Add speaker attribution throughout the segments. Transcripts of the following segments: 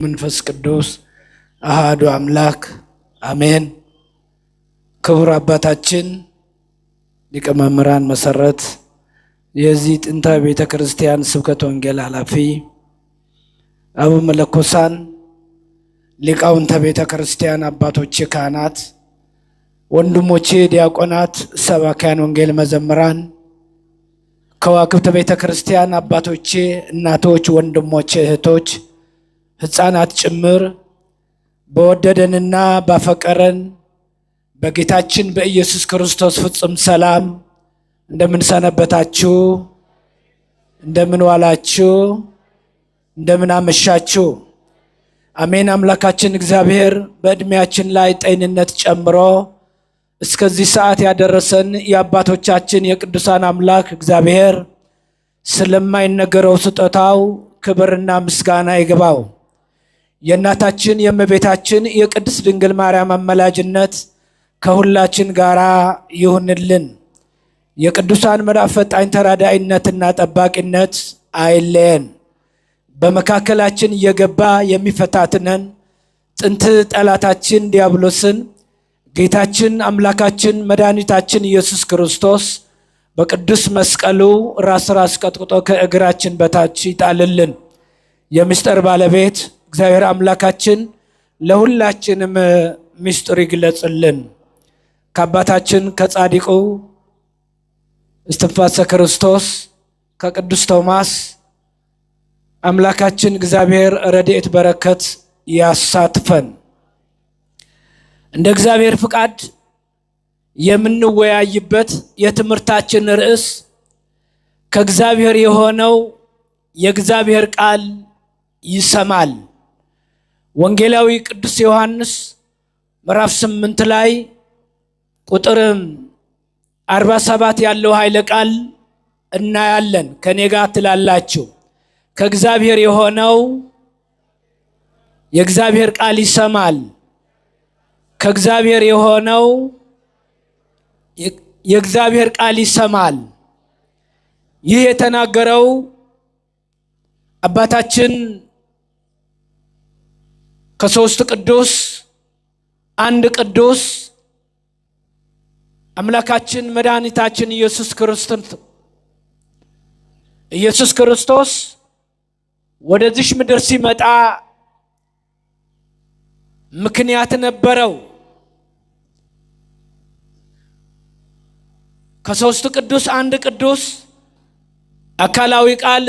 Speaker 1: መንፈስ ቅዱስ አሃዱ አምላክ አሜን። ክቡር አባታችን ሊቀ መምህራን መሰረት የዚህ ጥንታዊ ቤተክርስቲያን ስብከተ ወንጌል ኃላፊ፣ አቡ መለኮሳን ሊቃውንተ ቤተክርስቲያን አባቶቼ ካህናት፣ ወንድሞቼ ዲያቆናት፣ ሰባክያን ወንጌል መዘምራን፣ ከዋክብተ ቤተክርስቲያን አባቶቼ፣ እናቶች፣ ወንድሞቼ፣ እህቶች፣ ሕፃናት ጭምር በወደደንና ባፈቀረን በጌታችን በኢየሱስ ክርስቶስ ፍጹም ሰላም እንደምን ሰነበታችሁ? እንደምን ዋላችሁ? እንደምን አመሻችሁ? አሜን። አምላካችን እግዚአብሔር በእድሜያችን ላይ ጤንነት ጨምሮ እስከዚህ ሰዓት ያደረሰን የአባቶቻችን የቅዱሳን አምላክ እግዚአብሔር ስለማይነገረው ስጦታው ክብርና ምስጋና ይግባው። የእናታችን የእመቤታችን የቅድስት ድንግል ማርያም አማላጅነት ከሁላችን ጋራ ይሁንልን። የቅዱሳን መላእክት ፈጣኝ ተራዳኢነትና ጠባቂነት አይለየን። በመካከላችን እየገባ የሚፈታትነን ጥንት ጠላታችን ዲያብሎስን ጌታችን አምላካችን መድኃኒታችን ኢየሱስ ክርስቶስ በቅዱስ መስቀሉ ራስ ቀጥቅጦ ከእግራችን በታች ይጣልልን። የምስጢር ባለቤት እግዚአብሔር አምላካችን ለሁላችንም ምስጢር ይግለጽልን። ከአባታችን ከጻድቁ እስትንፋሰ ክርስቶስ ከቅዱስ ቶማስ አምላካችን እግዚአብሔር ረድኤት በረከት ያሳትፈን። እንደ እግዚአብሔር ፍቃድ የምንወያይበት የትምህርታችን ርዕስ ከእግዚአብሔር የሆነው የእግዚአብሔር ቃል ይሰማል። ወንጌላዊ ቅዱስ ዮሐንስ ምዕራፍ 8 ላይ ቁጥር 47 ያለው ኃይለ ቃል እናያለን። ከኔ ጋር ትላላችሁ። ከእግዚአብሔር የሆነው የእግዚአብሔር ቃል ይሰማል። ከእግዚአብሔር የሆነው የእግዚአብሔር ቃል ይሰማል። ይህ የተናገረው አባታችን ከሶስት ቅዱስ አንድ ቅዱስ አምላካችን መድኃኒታችን ኢየሱስ ክርስቶስ ወደዚህ ምድር ሲመጣ ምክንያት ነበረው። ከሶስት ቅዱስ አንድ ቅዱስ አካላዊ ቃል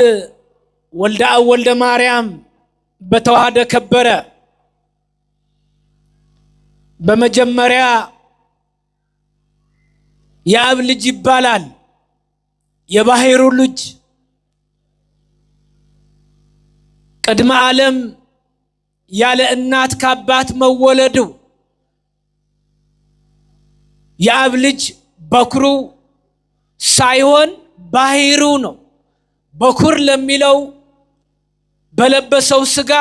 Speaker 1: ወልደ አብ ወልደ ማርያም በተዋህደ ከበረ። በመጀመሪያ የአብ ልጅ ይባላል፣ የባሕሩ ልጅ ቅድመ ዓለም ያለ እናት ከአባት መወለዱ የአብ ልጅ በኩሩ ሳይሆን ባሕሩ ነው። በኩር ለሚለው በለበሰው ሥጋ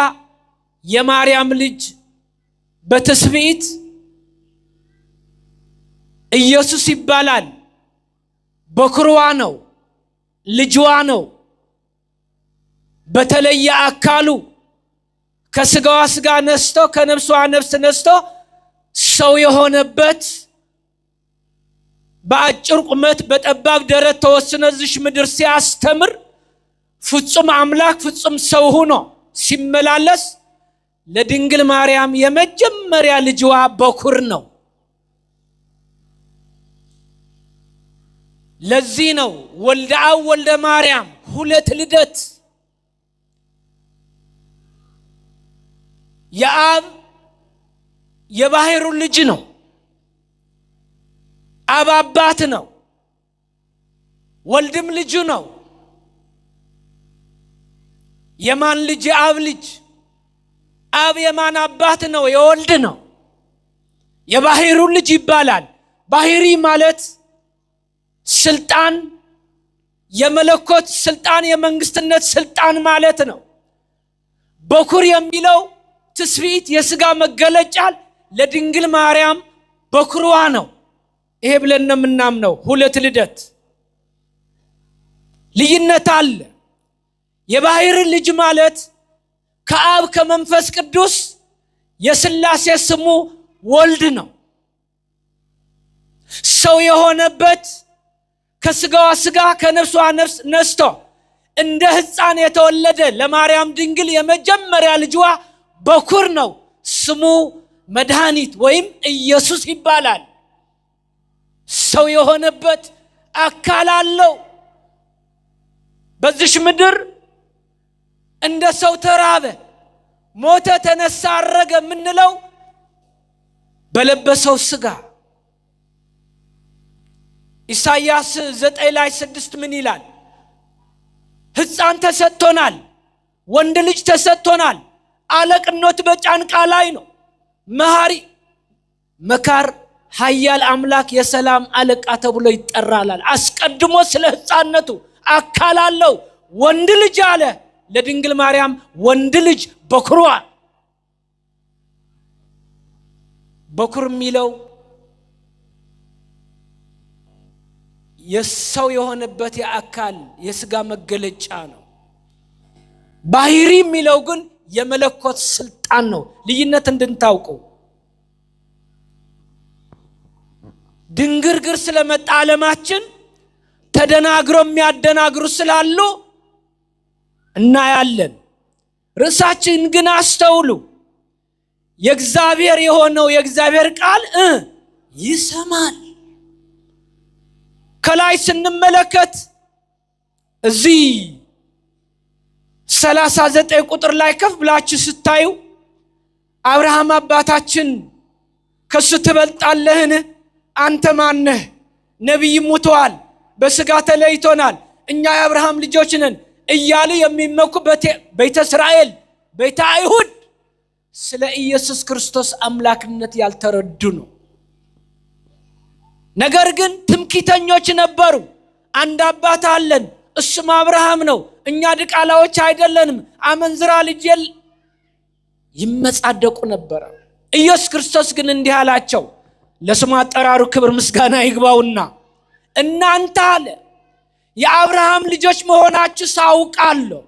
Speaker 1: የማርያም ልጅ በትስብእት ኢየሱስ ይባላል። በኩርዋ ነው፣ ልጅዋ ነው። በተለየ አካሉ ከሥጋዋ ሥጋ ነስቶ ከነፍሷ ነፍስ ነስቶ ሰው የሆነበት በአጭር ቁመት በጠባብ ደረት ተወስኖ እዚህ ምድር ሲያስተምር ፍጹም አምላክ ፍጹም ሰው ሆኖ ሲመላለስ ለድንግል ማርያም የመጀመሪያ ልጅዋ በኩር ነው። ለዚህ ነው ወልደ አብ ወልደ ማርያም ሁለት ልደት። የአብ የባሕሩ ልጅ ነው። አብ አባት ነው፣ ወልድም ልጁ ነው። የማን ልጅ? የአብ ልጅ። አብ የማን አባት ነው? የወልድ ነው። የባሕሩ ልጅ ይባላል። ባሕሪ ማለት ስልጣን፣ የመለኮት ስልጣን፣ የመንግስትነት ስልጣን ማለት ነው። በኩር የሚለው ትስብእት የሥጋ መገለጫ ለድንግል ማርያም በኩርዋ ነው። ይሄ ብለን ነው የምናምነው። ሁለት ልደት ልዩነት አለ። የባሕር ልጅ ማለት ከአብ ከመንፈስ ቅዱስ የሥላሴ ስሙ ወልድ ነው። ሰው የሆነበት ከስጋዋ ስጋ ከነፍሷ ነፍስ ነስቶ እንደ ሕፃን የተወለደ ለማርያም ድንግል የመጀመሪያ ልጅዋ በኩር ነው። ስሙ መድኃኒት ወይም ኢየሱስ ይባላል። ሰው የሆነበት አካል አለው። በዚህ ምድር እንደ ሰው ተራበ፣ ሞተ፣ ተነሳ፣ አረገ የምንለው በለበሰው ስጋ። ኢሳይያስ 9:6 ምን ይላል? ሕፃን ተሰጥቶናል፣ ወንድ ልጅ ተሰጥቶናል፣ አለቅነት በጫንቃ ላይ ነው። መሐሪ፣ መካር፣ ኃያል አምላክ፣ የሰላም አለቃ ተብሎ ይጠራል። አስቀድሞ ስለ ሕፃንነቱ አካል አለው። ወንድ ልጅ አለ ለድንግል ማርያም፣ ወንድ ልጅ በኩሯ። በኩር የሚለው የሰው የሆነበት የአካል የስጋ መገለጫ ነው። ባህሪ የሚለው ግን የመለኮት ስልጣን ነው። ልዩነት እንድንታውቁ ድንግርግር ስለመጣ ዓለማችን ተደናግሮ የሚያደናግሩ ስላሉ እናያለን። ርዕሳችን ግን አስተውሉ። የእግዚአብሔር የሆነው የእግዚአብሔር ቃል ይሰማል። ከላይ ስንመለከት እዚህ 39 ቁጥር ላይ ከፍ ብላችሁ ስታዩ አብርሃም አባታችን ከሱ ትበልጣለህን? አንተ ማነህ? ነቢይ ሙተዋል፣ በስጋ ተለይቶናል፣ እኛ የአብርሃም ልጆች ነን እያሉ የሚመኩ ቤተ እስራኤል ቤተ አይሁድ ስለ ኢየሱስ ክርስቶስ አምላክነት ያልተረዱ ነው። ነገር ግን ትምክህተኞች ነበሩ። አንድ አባት አለን፣ እሱም አብርሃም ነው፣ እኛ ድቃላዎች አይደለንም፣ አመንዝራ ልጅ ይመጻደቁ ነበር። ኢየሱስ ክርስቶስ ግን እንዲህ አላቸው፣ ለስሙ አጠራሩ ክብር ምስጋና ይግባውና እናንተ አለ የአብርሃም ልጆች መሆናችሁ ሳውቃለሁ።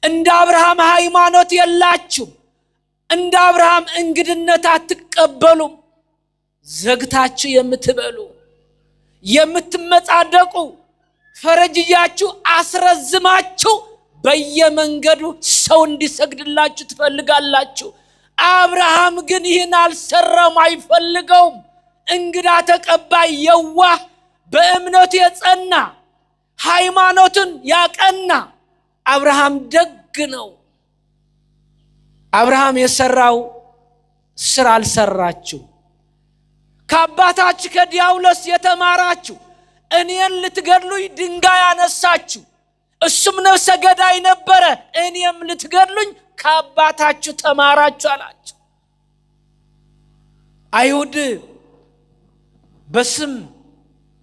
Speaker 1: እንደ አብርሃም ሃይማኖት የላችሁም፣ እንደ አብርሃም እንግድነት አትቀበሉም። ዘግታችሁ የምትበሉ የምትመጻደቁ ፈረጅያችሁ አስረዝማችሁ በየመንገዱ ሰው እንዲሰግድላችሁ ትፈልጋላችሁ። አብርሃም ግን ይህን አልሰራም፣ አይፈልገውም። እንግዳ ተቀባይ፣ የዋህ፣ በእምነቱ የጸና፣ ሃይማኖቱን ያቀና አብርሃም ደግ ነው። አብርሃም የሰራው ስራ አልሰራችሁ። ከአባታችሁ ከዲያብሎስ የተማራችሁ እኔን ልትገድሉኝ ድንጋይ አነሳችሁ። እሱም ነፍሰ ገዳይ ነበረ፣ እኔም ልትገድሉኝ ከአባታችሁ ተማራችሁ አላቸው። አይሁድ በስም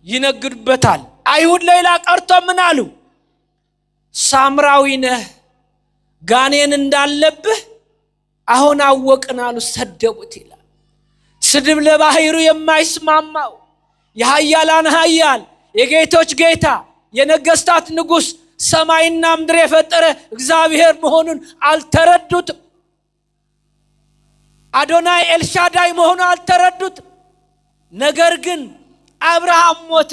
Speaker 1: ይነግዱበታል። አይሁድ ሌላ ቀርቶ ምን አሉ? ሳምራዊ ነህ፣ ጋኔን እንዳለብህ አሁን አወቅን አሉ። ሰደቡት ይላል። ስድብ ለባህሩ የማይስማማው የኃያላን ኃያል የጌቶች ጌታ የነገስታት ንጉሥ ሰማይና ምድር የፈጠረ እግዚአብሔር መሆኑን አልተረዱትም። አዶናይ ኤልሻዳይ መሆኑን አልተረዱትም። ነገር ግን አብርሃም ሞተ፣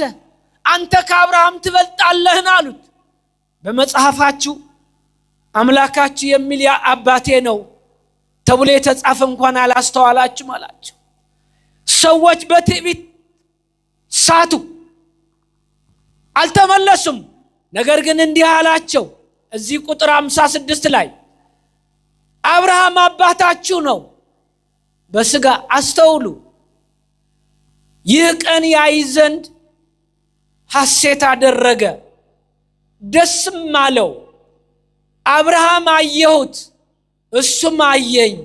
Speaker 1: አንተ ከአብርሃም ትበልጣለህን አሉት። በመጽሐፋችሁ አምላካችሁ የሚል አባቴ ነው ተብሎ የተጻፈ እንኳን አላስተዋላችሁም አላቸው። ሰዎች በትዕቢት ሳቱ፣ አልተመለሱም። ነገር ግን እንዲህ አላቸው። እዚህ ቁጥር 56 ላይ አብርሃም አባታችሁ ነው በስጋ አስተውሉ። ይህ ቀን ያይ ዘንድ ሐሴት አደረገ፣ ደስም አለው። አብርሃም አየሁት፣ እሱም አየኝ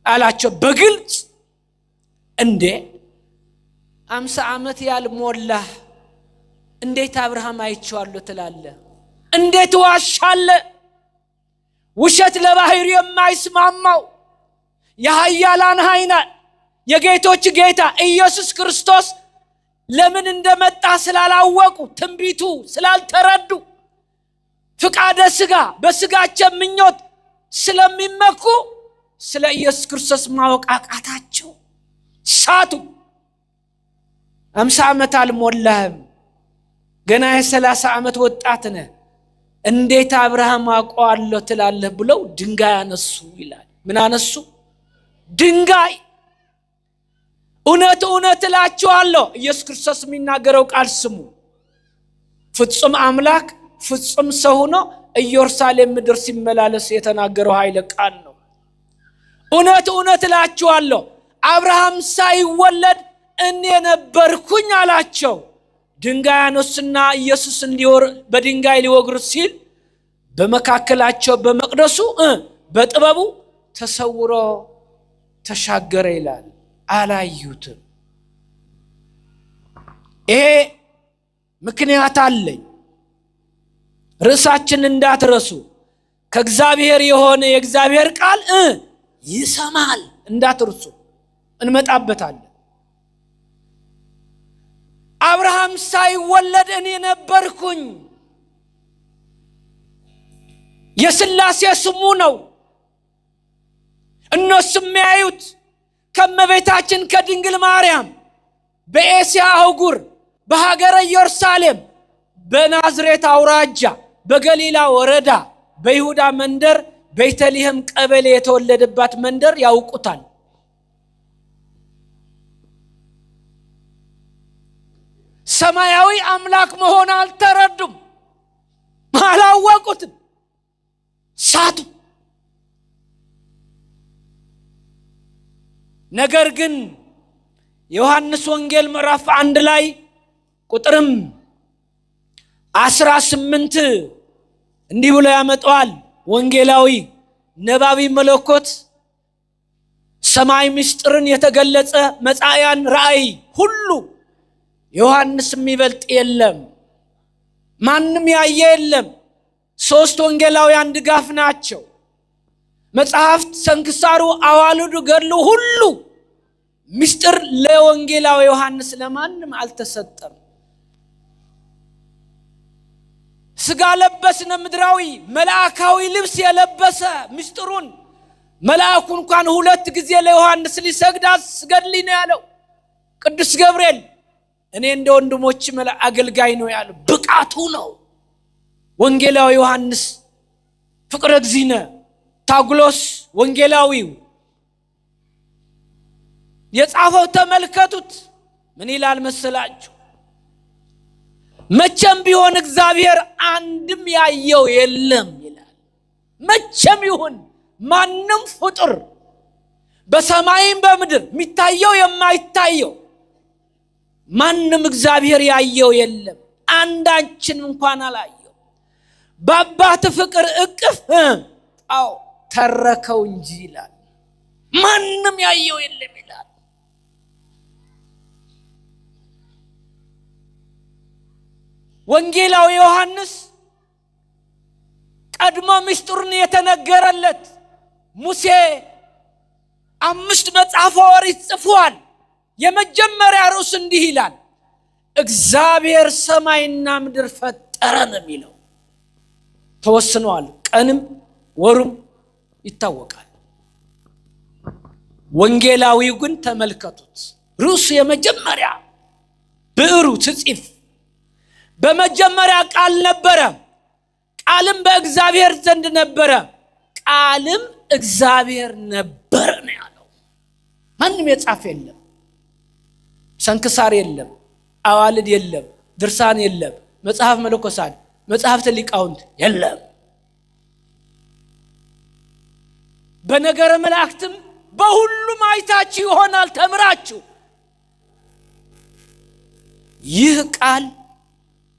Speaker 1: አላቸው በግልጽ። እንዴ 50 ዓመት ያልሞላህ እንዴት አብርሃም አይቼዋለሁ ትላለህ? እንዴት ዋሻለህ? ውሸት ለባህሪ የማይስማማው የኃያላን ኃያል የጌቶች ጌታ ኢየሱስ ክርስቶስ ለምን እንደመጣ ስላላወቁ፣ ትንቢቱ ስላልተረዱ፣ ፍቃደ ሥጋ በሥጋቸው ምኞት ስለሚመኩ ስለ ኢየሱስ ክርስቶስ ማወቅ አቃታቸው። ሳቱ። 50 ዓመት አልሞላህም፣ ገና የ30 ዓመት ወጣት ነህ፣ እንዴት አብርሃም አውቀዋለሁ ትላለህ ብለው ድንጋይ አነሱ ይላል። ምን አነሱ? ድንጋይ። እውነት እውነት እላችኋለሁ፣ ኢየሱስ ክርስቶስ የሚናገረው ቃል ስሙ። ፍጹም አምላክ ፍጹም ሰው ሆኖ ኢየሩሳሌም ምድር ሲመላለስ የተናገረው ኃይለ ቃል ነው። እውነት እውነት እላችኋለሁ አብርሃም ሳይወለድ እኔ ነበርኩኝ አላቸው። ድንጋይ አነሱና ኢየሱስን በድንጋይ ሊወግሩት ሲል በመካከላቸው በመቅደሱ በጥበቡ ተሰውሮ ተሻገረ ይላል። አላዩትም። ይሄ ምክንያት አለኝ። ርዕሳችን እንዳትረሱ። ከእግዚአብሔር የሆነ የእግዚአብሔር ቃል ይሰማል። እንዳትረሱ፣ እንመጣበታለን። አብርሃም ሳይወለድ እኔ ነበርኩኝ። የሥላሴ ስሙ ነው። እነሱ የሚያዩት ከመቤታችን ከድንግል ማርያም በኤስያ አህጉር በሀገረ ኢየሩሳሌም በናዝሬት አውራጃ በገሊላ ወረዳ በይሁዳ መንደር ቤተልሔም ቀበሌ የተወለደባት መንደር ያውቁታል። ሰማያዊ አምላክ መሆን አልተረዱም፣ አላወቁትም፣ ሳቱ። ነገር ግን ዮሐንስ ወንጌል ምዕራፍ 1 ላይ ቁጥርም 18 እንዲህ ብሎ ያመጣዋል። ወንጌላዊ ነባቢ መለኮት ሰማይ ምስጢርን የተገለጸ መጻያን ራእይ ሁሉ ዮሐንስ የሚበልጥ የለም፣ ማንም ያየ የለም። 3 ወንጌላውያን ድጋፍ ናቸው። መጽሐፍት፣ ሰንክሳሩ፣ አዋልዱ፣ ገድሉ ሁሉ ምስጢር ለወንጌላዊ ዮሐንስ ለማንም አልተሰጠም። ስጋ ለበስነ ምድራዊ መልአካዊ ልብስ የለበሰ ምስጢሩን መልአኩ እንኳን 2 ጊዜ ለዮሐንስ ሊሰግድ አስገድልኝ ነው ያለው። ቅዱስ ገብርኤል እኔ እንደ ወንድሞች አገልጋይ ነው ያለው። ብቃቱ ነው። ወንጌላዊ ዮሐንስ ፍቅረ እግዚእነ ታጉሎስ ወንጌላዊው የጻፈው ተመልከቱት። ምን ይላል መሰላችሁ? መቼም ቢሆን እግዚአብሔር አንድም ያየው የለም ይላል። መቼም ይሁን ማንም ፍጡር በሰማይም በምድር የሚታየው የማይታየው ማንም እግዚአብሔር ያየው የለም፣ አንዳችን እንኳን አላየው። በአባት ፍቅር እቅፍ ተረከው እንጂ ይላል። ማንም ያየው የለም ይላል። ወንጌላዊ ዮሐንስ ቀድሞ ምስጢሩን የተነገረለት ሙሴ 5 መጽሐፈ ኦሪት ጽፏል። የመጀመሪያ ርዕስ እንዲህ ይላል፣ እግዚአብሔር ሰማይና ምድር ፈጠረ ነው የሚለው። ተወስኗል። ቀንም ወሩም ይታወቃል። ወንጌላዊው ግን ተመልከቱት። ርዕሱ የመጀመሪያ ብዕሩ ትጽፍ በመጀመሪያ ቃል ነበረ፣ ቃልም በእግዚአብሔር ዘንድ ነበረ፣ ቃልም እግዚአብሔር ነበረ ነው ያለው። ማንም የጻፈ የለም። ሰንክሳር የለም፣ አዋልድ የለም፣ ድርሳን የለም፣ መጽሐፍ መለኮሳት፣ መጽሐፍተ ሊቃውንት የለም። በነገረ መላእክትም በሁሉም አይታችሁ ይሆናል ተምራችሁ። ይህ ቃል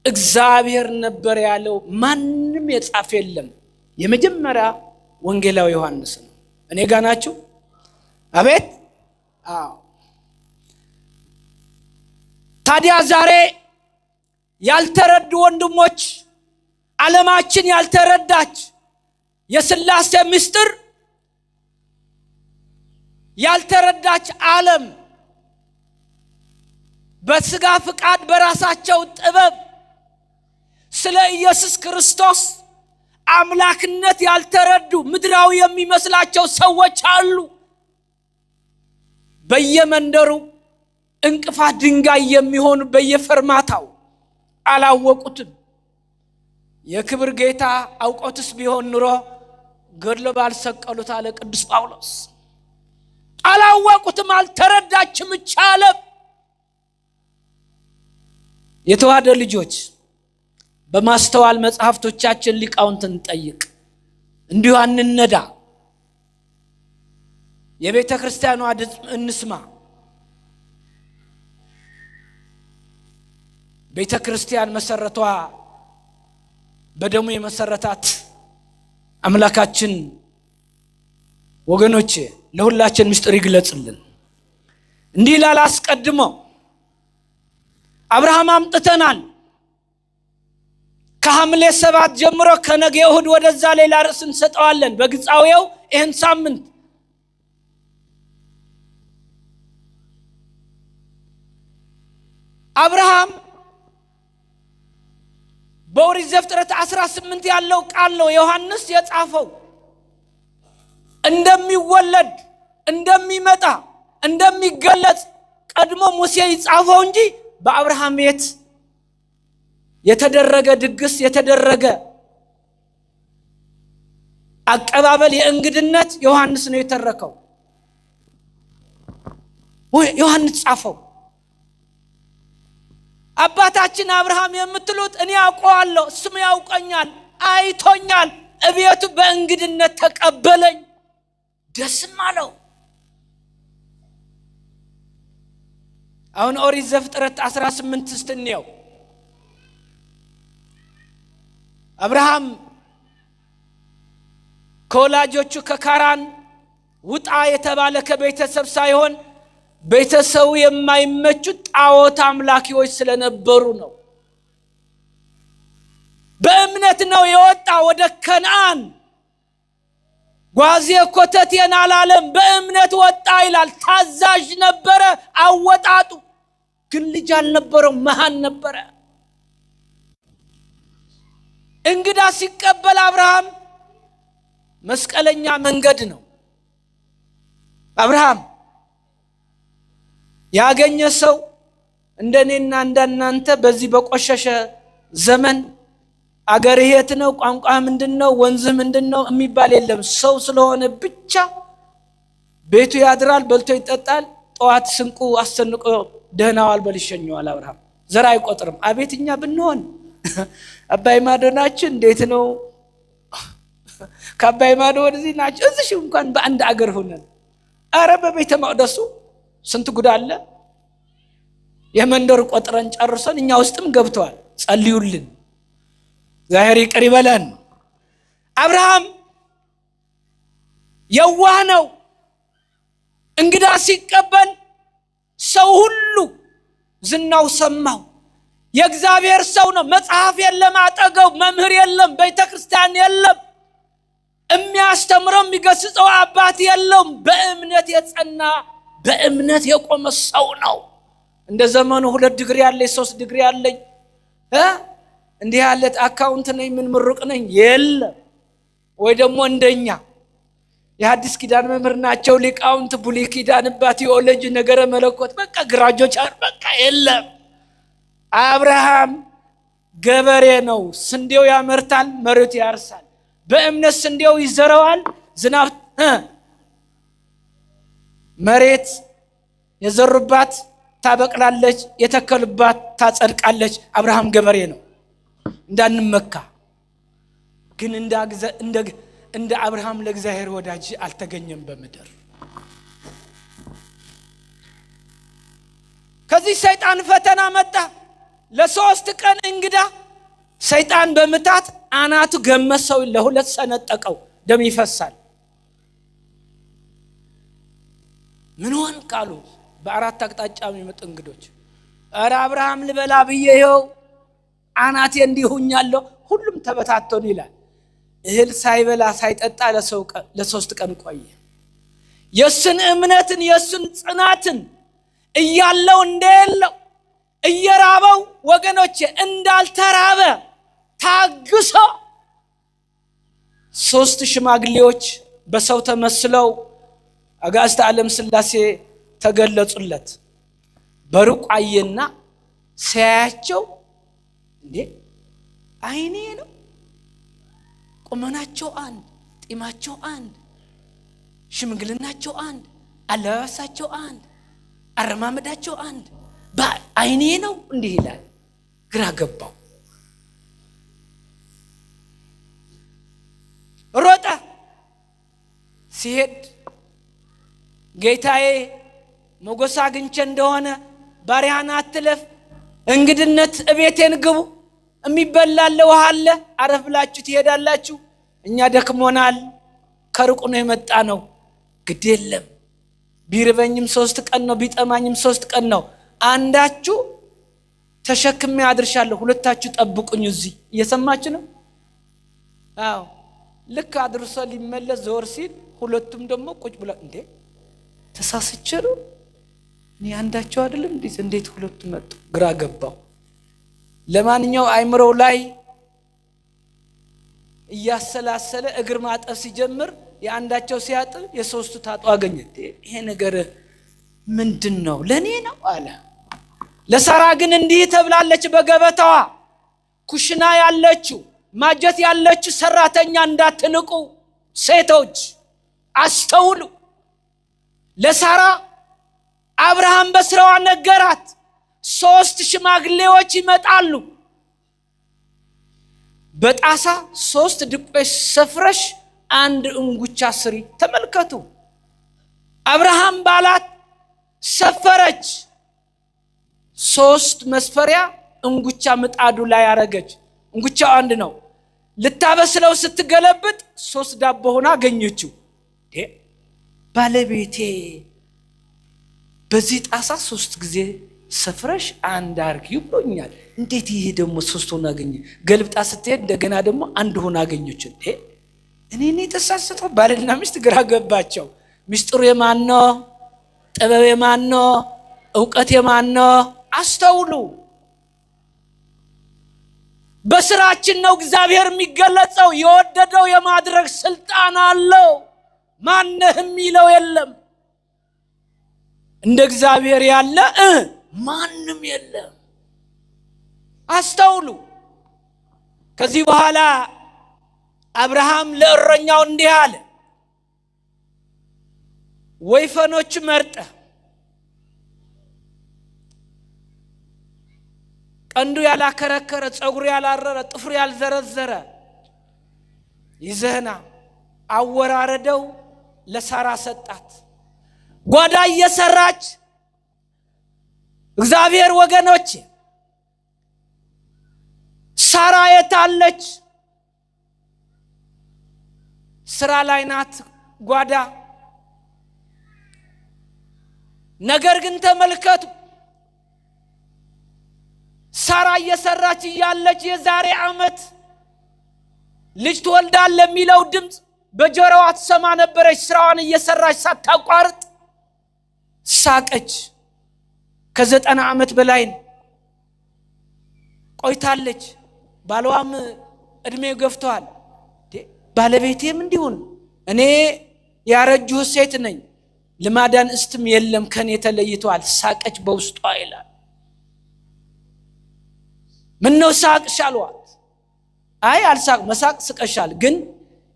Speaker 1: እግዚአብሔር ነበር ያለው ማንም የጻፈ የለም። የመጀመሪያ ወንጌላዊ ዮሐንስ ነው። እኔ ጋር ናችሁ? አቤት። አዎ። ታዲያ ዛሬ ያልተረዱ ወንድሞች፣ ዓለማችን ያልተረዳች የሥላሴ ምስጢር ያልተረዳች ዓለም በስጋ ፍቃድ በራሳቸው ጥበብ ስለ ኢየሱስ ክርስቶስ አምላክነት ያልተረዱ ምድራዊ የሚመስላቸው ሰዎች አሉ። በየመንደሩ እንቅፋት ድንጋይ የሚሆኑ በየፈርማታው አላወቁትም። የክብር ጌታ አውቆትስ ቢሆን ኑሮ ገድሎ ባልሰቀሉት አለ ቅዱስ ጳውሎስ። አላወቁትም፣ አልተረዳችም ዓለም። የተዋሕዶ ልጆች በማስተዋል መጽሐፍቶቻችን ሊቃውንትን ጠይቅ፣ እንዲሁ አንነዳ። የቤተ ክርስቲያኗ ድምፅ እንስማ። ቤተ ክርስቲያን መሰረቷ በደሙ የመሰረታት አምላካችን ወገኖቼ ለሁላችን ምስጢር ይግለጽልን። እንዲህ ይላል አስቀድሞ አብርሃም አምጥተናል። ከሐምሌ 7 ጀምሮ ከነገ እሁድ ወደዛ ሌላ ርዕስ እንሰጠዋለን። በግጻዌው ይህን ሳምንት አብርሃም በኦሪት ዘፍጥረት 18 ያለው ቃል ነው ዮሐንስ የጻፈው። እንደሚወለድ እንደሚመጣ እንደሚገለጽ ቀድሞ ሙሴ ይጻፈው እንጂ በአብርሃም ቤት የተደረገ ድግስ የተደረገ አቀባበል የእንግድነት ዮሐንስ ነው የተረከው። ዮሐንስ ጻፈው። አባታችን አብርሃም የምትሉት እኔ አውቀዋለሁ፣ እሱም ያውቀኛል፣ አይቶኛል። እቤቱ በእንግድነት ተቀበለኝ፣ ደስም አለው። አሁን ኦሪት ዘፍጥረት 18 ስትንየው አብርሃም ከወላጆቹ ከካራን ውጣ የተባለ ከቤተሰብ ሳይሆን ቤተሰቡ የማይመቹ ጣዖት አምላኪዎች ስለነበሩ ነው። በእምነት ነው የወጣ ወደ ከነዓን። ጓዜ ኮተቴን አላለም፣ በእምነት ወጣ ይላል። ታዛዥ ነበረ አወጣጡ። ግን ልጅ አልነበረው፣ መሃን ነበረ። እንግዳ ሲቀበል አብርሃም መስቀለኛ መንገድ ነው። አብርሃም ያገኘ ሰው እንደኔና እንደናንተ በዚህ በቆሸሸ ዘመን አገር የት ነው፣ ቋንቋ ምንድነው፣ ወንዝ ምንድነው የሚባል የለም። ሰው ስለሆነ ብቻ ቤቱ ያድራል፣ በልቶ ይጠጣል፣ ጠዋት ስንቁ አሰንቆ ደህናዋል በል ይሸኘዋል። አብርሃም ዘር አይቆጥርም። አቤትኛ ብንሆን አባይ ማዶናችን እንዴት ነው? ከአባይ ማዶ ወደዚህ ናቸው። እዚህ እንኳን በአንድ አገር ሆነን አረ በቤተ መቅደሱ ስንት ጉድ አለ። የመንደር ቆጥረን ጨርሰን እኛ ውስጥም ገብተዋል። ጸልዩልን፣ እግዚአብሔር ይቅር ይበለን። አብርሃም የዋህ ነው። እንግዳ ሲቀበል ሰው ሁሉ ዝናው ሰማው። የእግዚአብሔር ሰው ነው። መጽሐፍ የለም አጠገው፣ መምህር የለም፣ ቤተክርስቲያን የለም፣ የሚያስተምረው የሚገስጸው አባት የለም። በእምነት የጸና በእምነት የቆመ ሰው ነው። እንደ ዘመኑ 2 ዲግሪ ያለኝ 3 ዲግሪ ያለኝ እንዲህ ያለ አካውንት ነኝ ምን ምሩቅ ነኝ የለም። ወይ ደግሞ እንደኛ የሐዲስ ኪዳን መምህር ናቸው ሊቃውንት፣ ብሉይ ኪዳንባት ቴዎሎጂ ነገረ መለኮት በቃ ግራጆች በቃ የለም። አብርሃም ገበሬ ነው። ስንዴው ያመርታል፣ መሬቱ ያርሳል። በእምነት ስንዴው ይዘራዋል፣ ዝናብ መሬት የዘሩባት ታበቅላለች፣ የተከሉባት ታጸድቃለች። አብርሃም ገበሬ ነው። እንዳንመካ ግን እንደ አብርሃም ለእግዚአብሔር ወዳጅ አልተገኘም በምድር። ከዚህ ሰይጣን ፈተና መጣ። ለ3 ቀን እንግዳ ሰይጣን በመታት አናቱ ገመሰው፣ ለ2 ሰነጠቀው፣ ደም ይፈሳል። ምን ሆን ካሉ በ4 አቅጣጫ የሚመጡ እንግዶች አረ አብርሃም ልበላ ብዬ ይኸው አናቴ እንዲሁኛለሁ። ሁሉም ተበታተኑ ይላል። እህል ሳይበላ ሳይጠጣ ለ3 ቀን ቆየ። የሱን እምነትን የሱን ጽናትን እያለው እንደሌለው እየራበው ወገኖቼ እንዳልተራበ ታግሶ ሶስት ሽማግሌዎች በሰው ተመስለው አጋዕዝተ ዓለም ሥላሴ ተገለጹለት። በሩቅ አየና ሲያያቸው እንዴ አይኔ ነው፣ ቁመናቸው አንድ፣ ጢማቸው አንድ፣ ሽምግልናቸው አንድ፣ አለባበሳቸው አንድ፣ አረማመዳቸው አንድ፣ በአይኔ ነው እንዲህ ይላል። ግራ ገባው። ሮጠ። ሲሄድ ጌታዬ ሞገስ አግኝቼ እንደሆነ ባሪያህን አትለፍ፣ እንግድነት እቤቴን ግቡ፣ የሚበላል ውሃ አለ፣ አረፍ ብላችሁ ትሄዳላችሁ፣ እኛ ደክሞናል፣ ከሩቅ ነው የመጣ ነው። ግድ የለም ቢርበኝም 3 ቀን ነው፣ ቢጠማኝም 3 ቀን ነው፣ አንዳችሁ ተሸክሜ አድርሻለሁ፣ ሁለታችሁ ጠብቁኝ እዚህ። እየሰማችሁ ነው? አዎ። ልክ አድርሶ ሊመለስ ዞር ሲል ሁለቱም ደግሞ ቁጭ ብለው እንዴ ተሳስቼ ነው እኔ አንዳቸው አይደለም እንዴት ሁለቱ መጡ? ግራ ገባው። ለማንኛው አይምሮው ላይ እያሰላሰለ እግር ማጠብ ሲጀምር የአንዳቸው ሲያጥብ የሶስቱ ታጡ አገኘ። ይሄ ነገር ምንድነው? ለኔ ነው አለ። ለሳራ ግን እንዲህ ተብላለች በገበታዋ፣ ኩሽና ያለችው ማጀት ያለችው ሰራተኛ እንዳትንቁ ሴቶች አስተውሉ። ለሳራ አብርሃም በስራዋ ነገራት። 3 ሽማግሌዎች ይመጣሉ። በጣሳ 3 ድቆች ሰፍረሽ 1 እንጉቻ ስሪ። ተመልከቱ። አብርሃም ባላት ሰፈረች። 3 መስፈሪያ እንጉቻ ምጣዱ ላይ አረገች። እንጉቻው 1 ነው። ልታበስለው ስትገለብጥ 3 ዳቦ ሆና አገኘችው። ባለቤቴ በዚህ ጣሳ 3 ጊዜ ሰፍረሽ 1 አርጊው ብሎኛል፣ እንዴት ይሄ ደግሞ 3 ሆና አገኘ? ገልብጣ ስትሄድ እንደገና ደግሞ 1 ሆና አገኘች። እኔ ተሳስተው ባልና ሚስት ግራ ገባቸው። ሚስጥሩ የማን ነው? ጥበብ የማን ነው? ዕውቀት የማን ነው? አስተውሉ። በስራችን ነው እግዚአብሔር የሚገለጸው። የወደደው የማድረግ ስልጣን አለው። ማንህ የሚለው የለም። እንደ እግዚአብሔር ያለ ማንም የለም። አስተውሉ። ከዚህ በኋላ አብርሃም ለእረኛው እንዲህ አለ፣ ወይፈኖች መርጠ ቀንዱ ያላከረከረ፣ ጸጉሩ ያላረረ፣ ጥፍሩ ያልዘረዘረ ይዘህና አወራረደው ለሳራ ሰጣት። ጓዳ እየሰራች እግዚአብሔር ወገኖች ሳራ የታለች? ስራ ላይ ናት ጓዳ። ነገር ግን ተመልከቱ፣ ሳራ እየሰራች እያለች የዛሬ ዓመት ልጅ ትወልዳለህ የሚለው ድምፅ በጆሮዋ ትሰማ ነበረች። ስራዋን እየሰራች ሳታቋርጥ ሳቀች። ከ90 ዓመት በላይ ቆይታለች። ባሏም እድሜው ገፍቷል። ባለቤቴም እንዲሁን እኔ ያረጁህ ሴት ነኝ፣ ልማዳን እስትም የለም ከኔ ተለይቷል። ሳቀች በውስጧ ይላል። ምን ነው ሳቅሽ አሏት። አይ አልሳቅ፣ መሳቅ ስቀሻል፣ ግን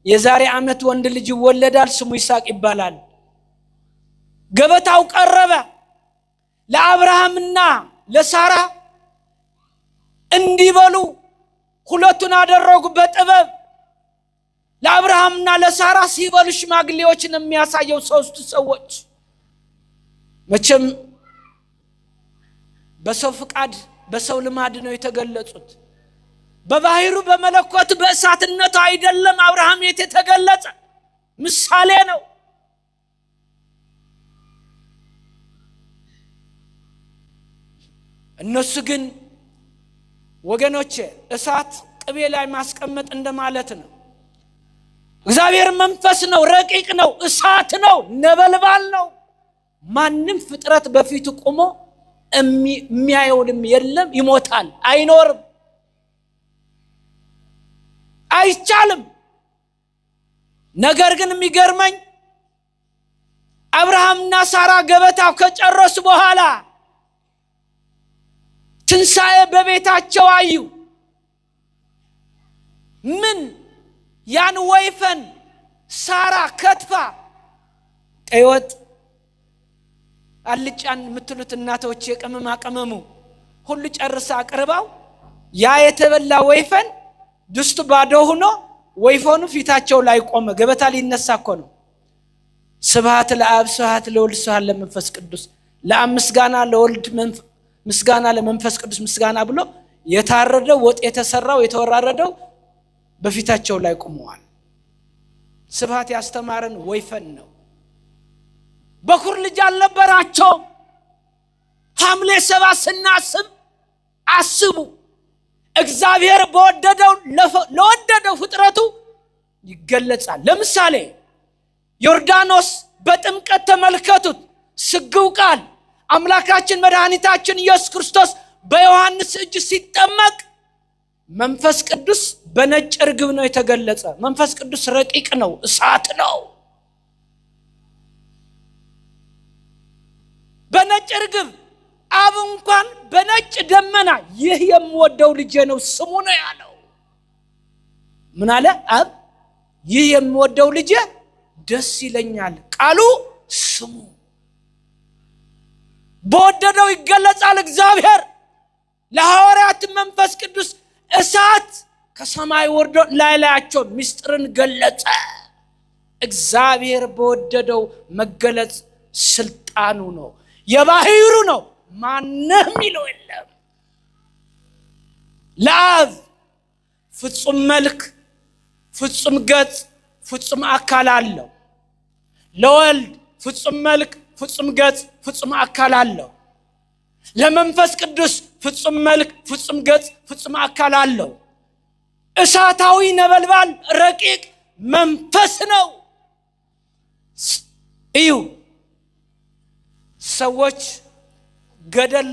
Speaker 1: የዛሬ ዓመት ወንድ ልጅ ይወለዳል፣ ስሙ ይስሐቅ ይባላል። ገበታው ቀረበ። ለአብርሃምና ለሳራ እንዲበሉ ሁለቱን አደረጉ በጥበብ። ለአብርሃምና ለሳራ ሲበሉ ሽማግሌዎችን የሚያሳየው 3 ሰዎች መቼም በሰው ፍቃድ በሰው ልማድ ነው የተገለጹት። በባህሩ በመለኮት በእሳትነቱ አይደለም። አብርሃም የተገለጸ ምሳሌ ነው። እነሱ ግን ወገኖቼ እሳት ቅቤ ላይ ማስቀመጥ እንደማለት ነው። እግዚአብሔር መንፈስ ነው፣ ረቂቅ ነው፣ እሳት ነው፣ ነበልባል ነው። ማንም ፍጥረት በፊቱ ቆሞ የሚያየውንም የለም፣ ይሞታል፣ አይኖርም፣ አይቻልም። ነገር ግን የሚገርመኝ አብርሃምና ሳራ ገበታው ከጨረሱ በኋላ ትንሣኤ በቤታቸው አዩ። ምን ያን ወይፈን ሳራ ከትፋ ቀይ ወጥ አልጫን የምትሉት እናቶች የቅመማ ቅመሙ ሁሉ ጨርሳ አቅርባው ያ የተበላ ወይፈን ድስቱ ባዶ ሆኖ ወይፈኑ ፊታቸው ላይ ቆመ። ገበታ ሊነሳ እኮ ነው። ስብሐት ለአብ ስብሐት ለወልድ ስብሐት ለመንፈስ ቅዱስ፣ ለአብ ምስጋና ለወልድ ምስጋና ለመንፈስ ቅዱስ ምስጋና ብሎ የታረደው ወጥ የተሰራው የተወራረደው በፊታቸው ላይ ቆመዋል። ስብሐት ያስተማረን ወይፈን ነው። በኩር ልጅ አልነበራቸው። ሐምሌ 7 ስናስብ አስቡ። እግዚአብሔር በወደደው ለወደደው ፍጥረቱ ይገለጻል። ለምሳሌ ዮርዳኖስ በጥምቀት ተመልከቱት። ስግው ቃል አምላካችን መድኃኒታችን ኢየሱስ ክርስቶስ በዮሐንስ እጅ ሲጠመቅ መንፈስ ቅዱስ በነጭ ርግብ ነው የተገለጸ። መንፈስ ቅዱስ ረቂቅ ነው፣ እሳት ነው። በነጭ ርግብ አብ እንኳን በነጭ ደመና ይህ የምወደው ልጄ ነው ስሙ ነው ያለው። ምን አለ አብ? ይህ የምወደው ልጄ ደስ ይለኛል። ቃሉ ስሙ። በወደደው ይገለጻል እግዚአብሔር። ለሐዋርያት መንፈስ ቅዱስ እሳት ከሰማይ ወርዶ ላያቸው ምስጢርን ገለጸ። እግዚአብሔር በወደደው መገለጽ ስልጣኑ ነው፣ የባህሩ ነው። ማንም ይለው የለም። ለአብ ፍጹም መልክ፣ ፍጹም ገጽ፣ ፍጹም አካል አለው። ለወልድ ፍጹም መልክ፣ ፍጹም ገጽ፣ ፍጹም አካል አለው። ለመንፈስ ቅዱስ ፍጹም መልክ፣ ፍጹም ገጽ፣ ፍጹም አካል አለው። እሳታዊ ነበልባል ረቂቅ መንፈስ ነው። እዩ፣ ሰዎች ገደል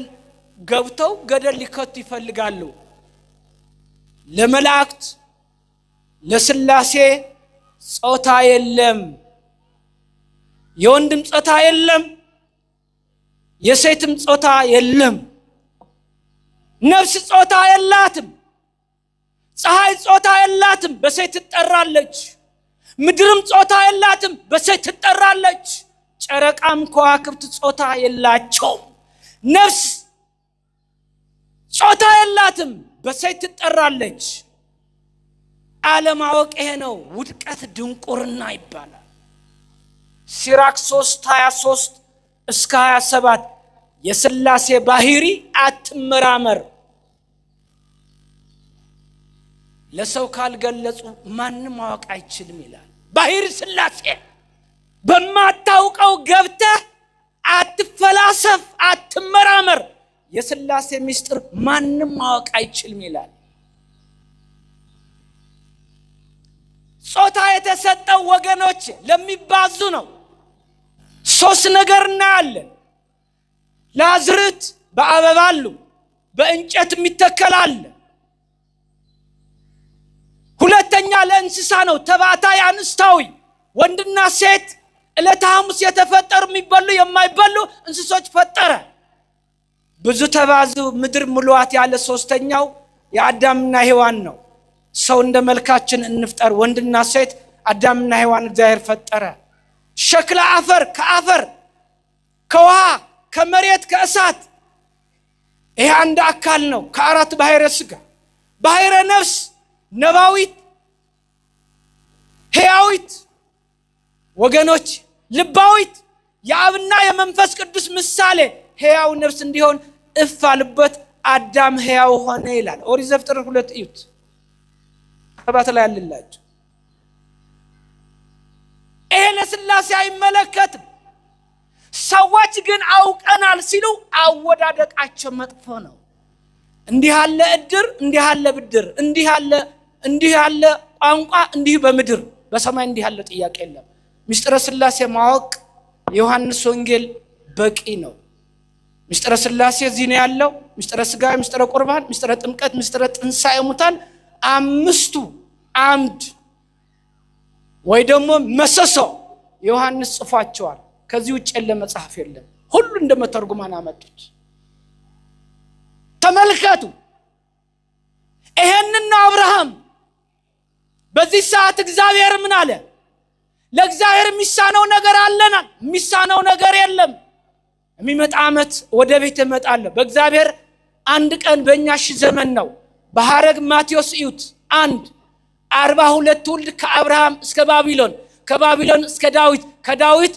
Speaker 1: ገብተው ገደል ሊከቱ ይፈልጋሉ። ለመላእክት ለስላሴ ጾታ የለም። የወንድም ጾታ የለም፣ የሴትም ጾታ የለም። ነፍስ ጾታ የላትም። ፀሐይ ጾታ የላትም፣ በሴት ትጠራለች። ምድርም ጾታ የላትም፣ በሴት ትጠራለች። ጨረቃም ከዋክብት ጾታ የላቸውም። ነፍስ ጾታ የላትም፣ በሴት ትጠራለች። አለማወቅ ይሄ ነው። ውድቀት ድንቁርና ይባላል። ሲራክ 3:23 እስከ 27 የስላሴ ባህሪ አትመራመር፣ ለሰው ካልገለጹ ማንም ማወቅ አይችልም ይላል። ባህሪ ስላሴ በማታውቀው ገብተህ አትፈላሰፍ፣ አትመራመር። የስላሴ ምስጢር ማንም ማወቅ አይችልም ይላል። ጾታ የተሰጠው ወገኖች ለሚባዙ ነው። 3 ነገር እናያለን። ለአዝርዕት በአበባ አሉ፣ በእንጨት የሚተከላል። ሁለተኛ ለእንስሳ ነው፣ ተባታይ አንስታዊ፣ ወንድና ሴት ዕለተ ሐሙስ የተፈጠሩ የሚበሉ የማይበሉ እንስሶች ፈጠረ። ብዙ ተባዙ ምድር ሙሉአት ያለ ሶስተኛው የአዳምና ሔዋን ነው። ሰው እንደ መልካችን እንፍጠር፣ ወንድና ሴት አዳምና ሔዋን እግዚአብሔር ፈጠረ። ሸክላ አፈር ከአፈር ከውሃ ከመሬት ከእሳት ይሄ አንድ አካል ነው። ከአራት ባህረ ሥጋ ባህረ ነፍስ ነባዊት ሕያዊት ወገኖች ልባዊት የአብና የመንፈስ ቅዱስ ምሳሌ ሕያው ነፍስ እንዲሆን እፍ አለበት አዳም ሕያው ሆነ ይላል ኦሪት ዘፍጥረት 2 እዩት። ሰባት ላይ ያለላችሁ ይሄ ለስላሴ አይመለከትም። ሰዎች ግን አውቀናል ሲሉ አወዳደቃቸው መጥፎ ነው። እንዲህ ያለ እድር፣ እንዲህ ያለ ብድር፣ እንዲህ ያለ ቋንቋ፣ እንዲህ በምድር በሰማይ እንዲህ ያለ ጥያቄ የለም። ምስጢረ ስላሴ ማወቅ ዮሐንስ ወንጌል በቂ ነው። ምስጢረ ስላሴ እዚህ ነው ያለው። ምስጢረ ሥጋ፣ ምስጢረ ቁርባን፣ ምስጢረ ጥምቀት፣ ምስጢረ ትንሣኤ ሙታን 5ቱ አምድ ወይ ደግሞ መሰሶ ዮሐንስ ጽፏቸዋል። ከዚህ ውጭ ለመጽሐፍ የለም። ሁሉ እንደመተርጉማን አመጡት። ተመልከቱ። ይሄንን አብርሃም በዚህ ሰዓት እግዚአብሔር ምን አለ? ለእግዚአብሔር የሚሳነው ነገር አለና? የሚሳነው ነገር የለም። የሚመጣ ዓመት ወደ ቤት እመጣለሁ። በእግዚአብሔር አንድ ቀን በእኛ ሺህ ዘመን ነው። በሐረግ ማቴዎስ እዩት። 42 ትውልድ ከአብርሃም እስከ ባቢሎን፣ ከባቢሎን እስከ ዳዊት፣ ከዳዊት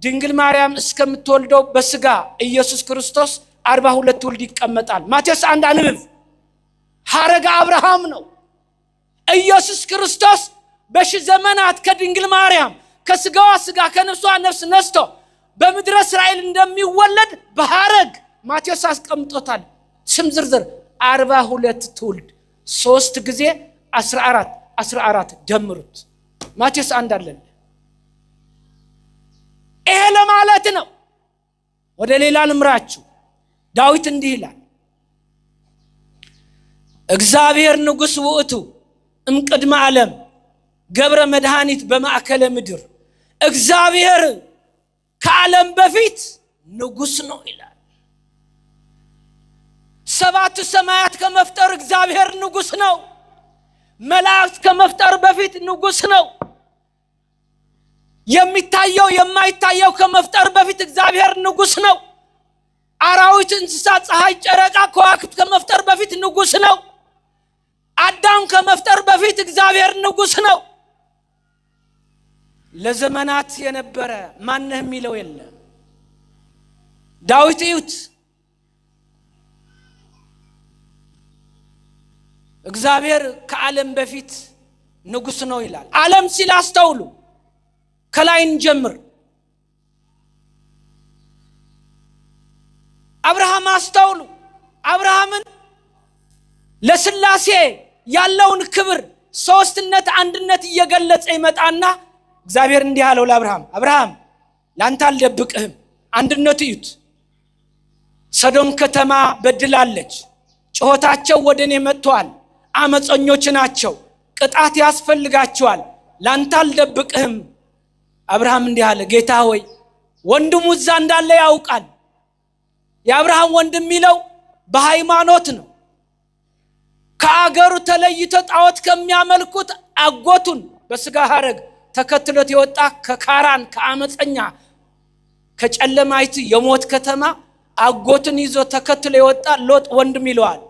Speaker 1: ድንግል ማርያም እስከምትወልደው በስጋ ኢየሱስ ክርስቶስ 42 ትውልድ ይቀመጣል። ማቴዎስ 1 አንብብ። ሐረግ አብርሃም ነው። ኢየሱስ ክርስቶስ በሺህ ዘመናት ከድንግል ማርያም ከስጋዋ ስጋ ከነፍሷ ነፍስ ነስቶ በምድረ እስራኤል እንደሚወለድ በሐረግ ማቴዎስ አስቀምጦታል። ስም ዝርዝር 42 ትውልድ 3 ጊዜ 14 ደምሩት። ማቴዎስ 1 አለን። ይሄ ለማለት ነው። ወደ ሌላ ልምራችሁ። ዳዊት እንዲህ ይላል፣ እግዚአብሔር ንጉሥ ውእቱ እምቅድመ ዓለም ገብረ መድኃኒት በማእከለ ምድር። እግዚአብሔር ከዓለም በፊት ንጉሥ ነው ይላል። 7 ሰማያት ከመፍጠር እግዚአብሔር ንጉሥ ነው። መላእክት ከመፍጠር በፊት ንጉሥ ነው። የሚታየው የማይታየው ከመፍጠር በፊት እግዚአብሔር ንጉሥ ነው። አራዊት፣ እንስሳት፣ ፀሐይ፣ ጨረቃ፣ ከዋክብት ከመፍጠር በፊት ንጉሥ ነው። አዳም ከመፍጠር በፊት እግዚአብሔር ንጉሥ ነው። ለዘመናት የነበረ ማንህ የሚለው የለም። ዳዊት እዩት። እግዚአብሔር ከዓለም በፊት ንጉሥ ነው ይላል። ዓለም ሲል አስተውሉ። ከላይ እንጀምር። አብርሃም አስተውሉ። አብርሃምን ለስላሴ ያለውን ክብር፣ ሶስትነት፣ አንድነት እየገለጸ ይመጣና እግዚአብሔር እንዲህ አለው ለአብርሃም፣ አብርሃም ላንተ አልደብቅህም። አንድነት እዩት። ሰዶም ከተማ በድላለች። ጩኸታቸው ወደኔ መጥቷል። አመፀኞች ናቸው። ቅጣት ያስፈልጋቸዋል። ላንተ አልደብቅህም። አብርሃም እንዲህ አለ፣ ጌታ ሆይ ወንድሙ እዛ እንዳለ ያውቃል። የአብርሃም ወንድም የሚለው በሃይማኖት ነው። ከአገሩ ተለይቶ ጣዖት ከሚያመልኩት አጎቱን በስጋ ሐረግ ተከትሎት የወጣ ከካራን ከአመፀኛ ከጨለማይት የሞት ከተማ አጎቱን ይዞ ተከትሎ የወጣ ሎጥ ወንድም ይለዋል።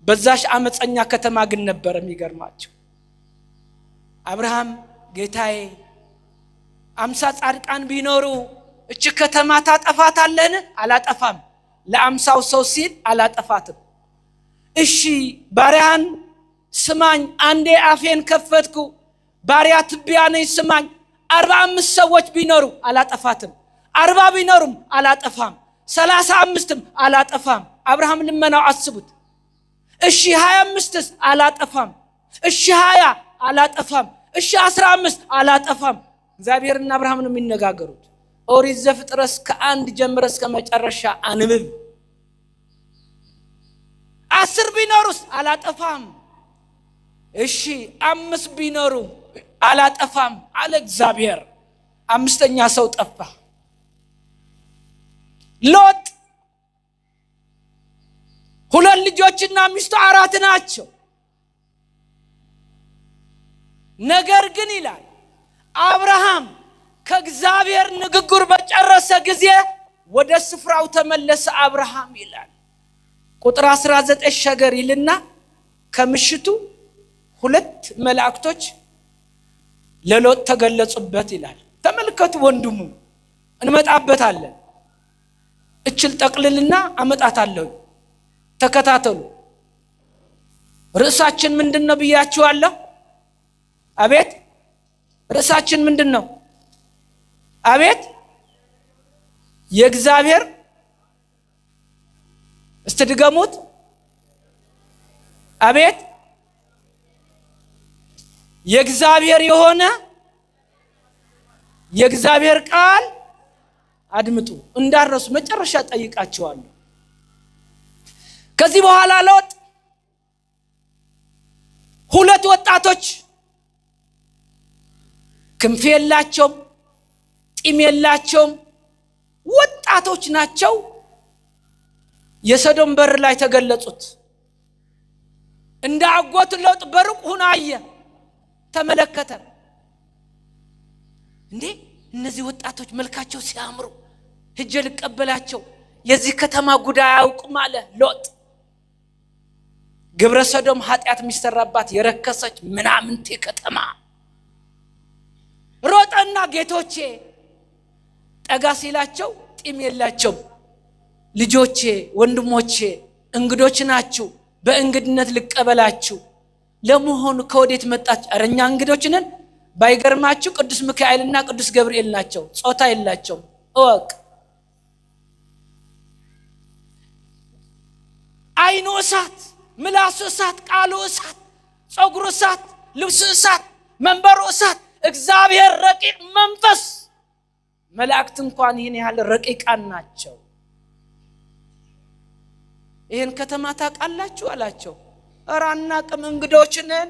Speaker 1: በዛሽ አመፀኛ ከተማ ግን ነበር። የሚገርማቸው አብርሃም ጌታዬ 50 ጻድቃን ቢኖሩ እቺ ከተማ ታጠፋታለህን? አላጠፋም። ለ50 ሰው ሲል አላጠፋትም። እሺ ባሪያን ስማኝ፣ አንዴ አፌን ከፈትኩ፣ ባሪያ ትቢያ ነኝ ስማኝ። 45 ሰዎች ቢኖሩ አላጠፋትም። 40 ቢኖሩም አላጠፋም። 35ም አላጠፋም። አብርሃም ልመናው አስቡት። እሺ 25ስ አላጠፋም። እሺ 20 አላጠፋም። እሺ 15 አላጠፋም። እግዚአብሔርና አብርሃም ነው የሚነጋገሩት። ኦሪት ዘፍጥረት ከ1 ጀምሮ እስከ መጨረሻ አንብብ። 10 ቢኖሩስ አላጠፋም። እሺ 5 ቢኖሩ አላጠፋም አለ እግዚአብሔር። 5ኛ ሰው ጠፋ። ሎጥ 2 ልጆችና ሚስቱ 4 ናቸው። ነገር ግን ይላል አብርሃም ከእግዚአብሔር ንግግር በጨረሰ ጊዜ ወደ ስፍራው ተመለሰ። አብርሃም ይላል ቁጥር 19 ሸገር ይልና ከምሽቱ 2 መላእክቶች ለሎጥ ተገለጹበት ይላል። ተመልከቱ ወንድሙ፣ እንመጣበታለን። እችል ጠቅልልና አመጣታለሁ። ተከታተሉ። ርዕሳችን ምንድነው ብያችኋለሁ? አቤት ርዕሳችን ምንድነው? አቤት የእግዚአብሔር እስትድገሙት። አቤት የእግዚአብሔር የሆነ የእግዚአብሔር ቃል አድምጡ። እንዳረሱ መጨረሻ ጠይቃቸዋለሁ። ከዚህ በኋላ ሎጥ 2 ወጣቶች ክንፍ የላቸውም፣ ጢም የላቸውም፣ ወጣቶች ናቸው። የሰዶም በር ላይ ተገለጹት። እንደ አጎቱ ሎጥ በሩቅ ሆኖ አየ፣ ተመለከተ። እንዴ እነዚህ ወጣቶች መልካቸው ሲያምሩ ሄጄ ልቀበላቸው፣ የዚህ ከተማ ጉዳይ አያውቁም አለ ሎጥ። ግብረ ሰዶም ኃጢአት የሚሰራባት የረከሰች ምናምንቴ ከተማ። ሮጠና ጌቶቼ ጠጋ ሲላቸው ጢም የላቸውም። ልጆቼ ወንድሞቼ እንግዶች ናችሁ፣ በእንግድነት ልቀበላችሁ። ለመሆኑ ከወዴት መጣችሁ? አረኛ እንግዶች ነን። ባይገርማችሁ ቅዱስ ሚካኤልና ቅዱስ ገብርኤል ናቸው። ጾታ የላቸውም። እወቅ። አይኑ እሳት፣ ምላሱ እሳት፣ ቃሉ እሳት፣ ጸጉሩ እሳት፣ ልብሱ እሳት፣ መንበሩ እሳት። እግዚአብሔር ረቂቅ መንፈስ። መላእክት እንኳን ይህን ያህል ረቂቃን ናቸው። ይህን ከተማ ታውቃላችሁ አላቸው። ኧረ አናውቅም፣ እንግዶች ነን።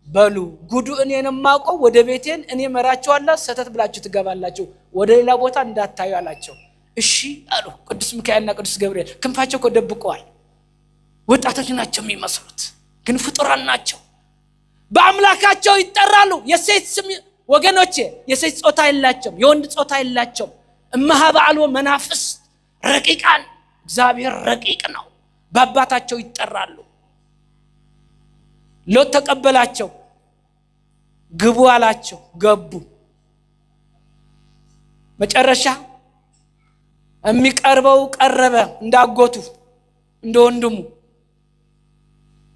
Speaker 1: በሉ ጉዱ እኔን የማውቀው ወደ ቤቴን እኔ መራችኋለሁ፣ ሰተት ብላችሁ ትገባላችሁ፣ ወደ ሌላ ቦታ እንዳታዩ አላቸው። እሺ አሉ። ቅዱስ ሚካኤልና ቅዱስ ገብርኤል ክንፋቸው ደብቀዋል። ወጣቶች ናቸው የሚመስሉት፣ ግን ፍጡራን ናቸው። በአምላካቸው ይጠራሉ። የሴት ስም ወገኖቼ፣ የሴት ጾታ የላቸውም፣ የወንድ ጾታ የላቸውም። እመሃባሉ መናፍስ ረቂቃን። እግዚአብሔር ረቂቅ ነው። በአባታቸው ይጠራሉ። ሎጥ ተቀበላቸው። ግቡ አላቸው። ገቡ። መጨረሻ የሚቀርበው ቀረበ፣ እንዳጎቱ እንደ ወንድሙ።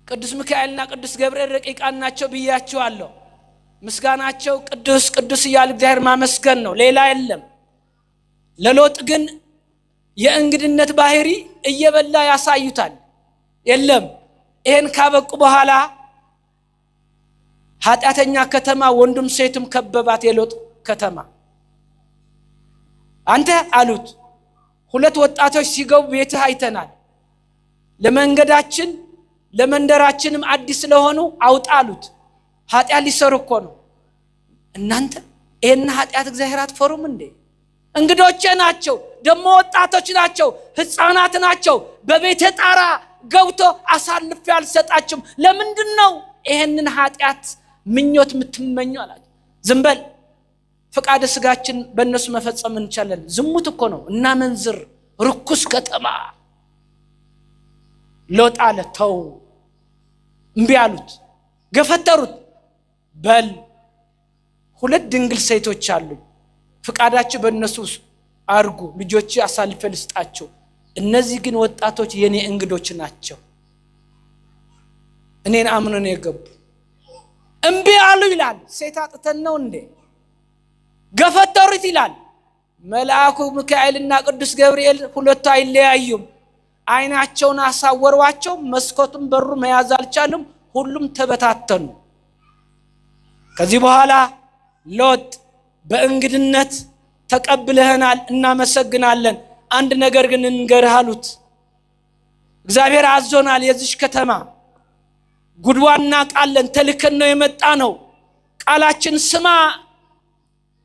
Speaker 1: ቅዱስ ሚካኤልና ቅዱስ ገብርኤል ረቂቃን ናቸው ብያቸዋለሁ። ምስጋናቸው ቅዱስ ቅዱስ እያሉ እግዚአብሔር ማመስገን ነው፣ ሌላ የለም። ለሎጥ ግን የእንግድነት ባህሪ እየበላ ያሳዩታል። የለም ይሄን ካበቁ በኋላ ኃጢአተኛ ከተማ ወንዱም ሴቱም ከበባት። የሎጥ ከተማ አንተ አሉት፣ ሁለት ወጣቶች ሲገቡ ቤትህ አይተናል። ለመንገዳችን ለመንደራችንም አዲስ ስለሆኑ አውጣ አሉት። ኃጢአት ሊሰሩ እኮ ነው። እናንተ ይሄን ኃጢአት እግዚአብሔር አትፈሩም እንዴ? እንግዶቼ ናቸው፣ ደሞ ወጣቶች ናቸው፣ ህፃናት ናቸው። በቤተ ጣራ ገብቶ አሳልፌ አልሰጣችሁም። ለምንድን ነው ይሄንን ኃጢአት ምኞት የምትመኙ አላቸው። ዝም በል፣ ፈቃደ ስጋችን በእነሱ መፈጸም እንችላለን። ዝሙት እኮ ነው እና መንዝር ርኩስ ከተማ። ሎጥ አለ ተው። እምቢ አሉት፣ ገፈተሩት። በል ሁለት ድንግል ሴቶች አሉ፣ ፈቃዳቸው በእነሱ አርጉ፣ ልጆች አሳልፈ ልስጣቸው። እነዚህ ግን ወጣቶች የኔ እንግዶች ናቸው፣ እኔን አምነው ነው የገቡ። እምቢ አሉ ይላል። ሴት አጥተን ነው እንዴ? ገፈተሩት ይላል። መልአኩ ሚካኤልና ቅዱስ ገብርኤል ሁለቱ አይለያዩም። አይናቸውን አሳወሯቸው። መስኮቱን በሩ መያዝ አልቻሉም። ሁሉም ተበታተኑ። ከዚህ በኋላ ሎጥ በእንግድነት ተቀብለህናል፣ እናመሰግናለን። አንድ ነገር ግን እንገርህ አሉት። እግዚአብሔር አዞናል፣ የዚች ከተማ ጉድዋና ቃለን ተልከን ነው የመጣ ነው። ቃላችን ስማ፣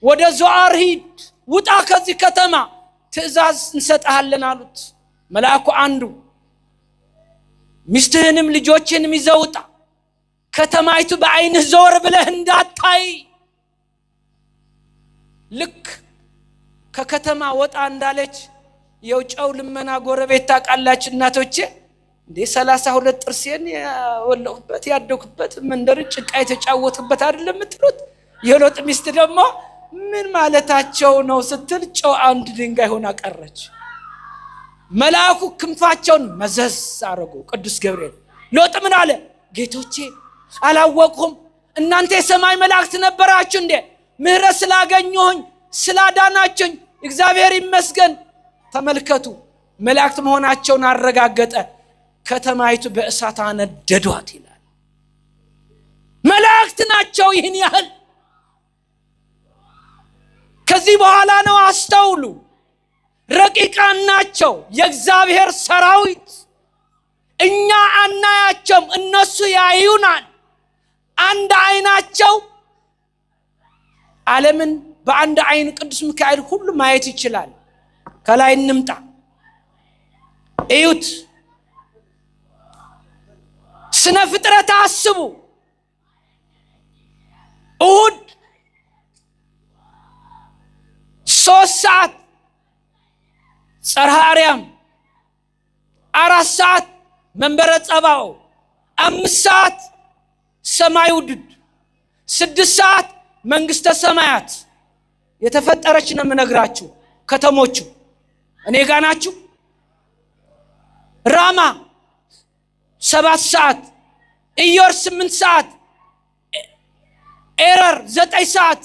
Speaker 1: ወደ ዞዓር ሂድ፣ ውጣ ከዚህ ከተማ፣ ትእዛዝ እንሰጣለን አሉት። መልአኩ አንዱ ሚስትህንም ልጆችህንም ይዘህ ውጣ፣ ከተማይቱ በአይንህ ዞር ብለህ እንዳታይ። ልክ ከከተማ ወጣ እንዳለች የውጫው ልመና ጎረቤት ታውቃላችሁ እናቶቼ? እንዴ 32 ጥርሴን ያወለሁበት ያደኩበት መንደር ጭቃ የተጫወቱበት አይደለም የምትሉት? የሎጥ ሚስት ደግሞ ምን ማለታቸው ነው ስትል ጨው አንድ ድንጋይ ሆና ቀረች። መልአኩ ክንፋቸውን መዘዝ አረጉ። ቅዱስ ገብርኤል ሎጥ ምን አለ? ጌቶቼ አላወቅሁም፣ እናንተ የሰማይ መላእክት ነበራችሁ እንዴ? ምህረት ስላገኘሁኝ ስላዳናችሁኝ እግዚአብሔር ይመስገን። ተመልከቱ፣ መላእክት መሆናቸውን አረጋገጠ። ከተማይቱ በእሳት አነደዷት ይላል። መላእክት ናቸው ይህን ያህል። ከዚህ በኋላ ነው አስተውሉ፣ ረቂቃን ናቸው፣ የእግዚአብሔር ሰራዊት። እኛ አናያቸውም፣ እነሱ ያዩናል። አንድ አይናቸው ዓለምን በአንድ አይን ቅዱስ ሚካኤል ሁሉ ማየት ይችላል። ከላይ እንምጣ እዩት። ስነ ፍጥረት አስቡ። እሁድ 3 ሰዓት ጽርሐ አርያም፣ 4 ሰዓት መንበረ ጸባኦ፣ 5 ሰዓት ሰማይ ውድድ፣ 6 ሰዓት መንግስተ ሰማያት የተፈጠረች ነው የምነግራችሁ። ከተሞቹ እኔ ጋር ናችሁ። ራማ 7 ሰዓት፣ ኢዮር 8 ሰዓት፣ ኤረር 9 ሰዓት፣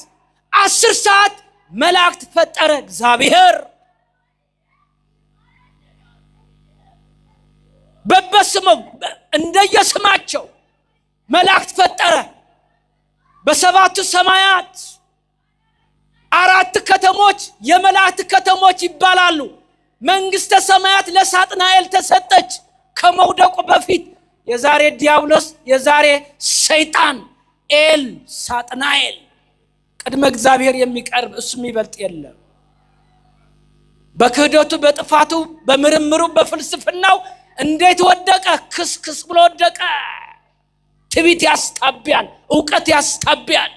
Speaker 1: 10 ሰዓት መላእክት ፈጠረ እግዚአብሔር። በበስመው እንደየስማቸው መላእክት ፈጠረ። በሰባቱ ሰማያት 4 ከተሞች የመላእክት ከተሞች ይባላሉ። መንግስተ ሰማያት ለሳጥናኤል ተሰጠች ከመውደቁ በፊት። የዛሬ ዲያብሎስ የዛሬ ሰይጣን ኤል ሳጥናኤል ቅድመ እግዚአብሔር የሚቀርብ እሱ የሚበልጥ የለም። በክህደቱ በጥፋቱ በምርምሩ በፍልስፍናው እንዴት ወደቀ? ክስክስ ብሎ ወደቀ። ትዕቢት ያስታብያል፣ ዕውቀት ያስታብያል።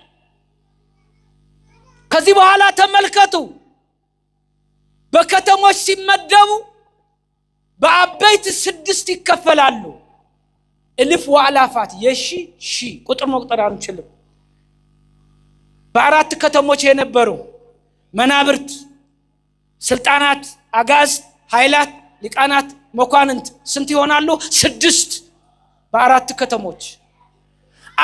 Speaker 1: ከዚህ በኋላ ተመልከቱ። በከተሞች ሲመደቡ በአበይት 6 ይከፈላሉ። እልፍ ወአላፋት የሺ ቁጥር መቁጠር አንችልም። በ4 ከተሞች የነበሩ መናብርት፣ ስልጣናት፣ አጋዕዝት፣ ኃይላት፣ ሊቃናት፣ መኳንንት ስንት ይሆናሉ? 6 በ4 ከተሞች።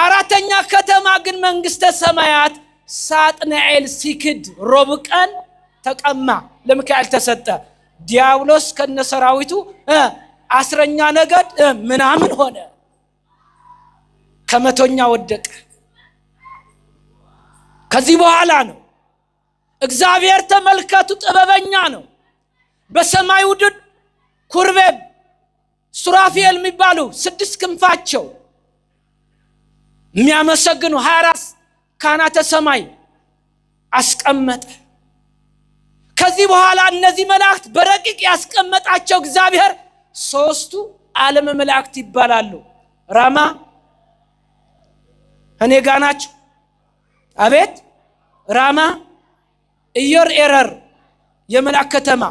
Speaker 1: 4ተኛ ከተማ ግን መንግስተ ሰማያት ሳጥናኤል ሲክድ ሮብ ቀን ተቀማ፣ ለሚካኤል ተሰጠ። ዲያብሎስ ከነሰራዊቱ 10ኛ ነገድ ምናምን ሆነ፣ ከመቶኛ ወደቀ። ከዚህ በኋላ ነው እግዚአብሔር ተመልከቱ፣ ጥበበኛ ነው። በሰማይ ውድድ ኩርቤብ ሱራፊኤል የሚባሉ 6 ክንፋቸው የሚያመሰግኑ 24 ካህናተ ሰማይ አስቀመጠ። ከዚህ በኋላ እነዚህ መላእክት በረቂቅ ያስቀመጣቸው እግዚአብሔር 3ቱ ዓለም መላእክት ይባላሉ። ራማ እኔ ጋር ናቸው። አቤት ራማ፣ ኢዮር፣ ኤረር የመላእክት ከተማ።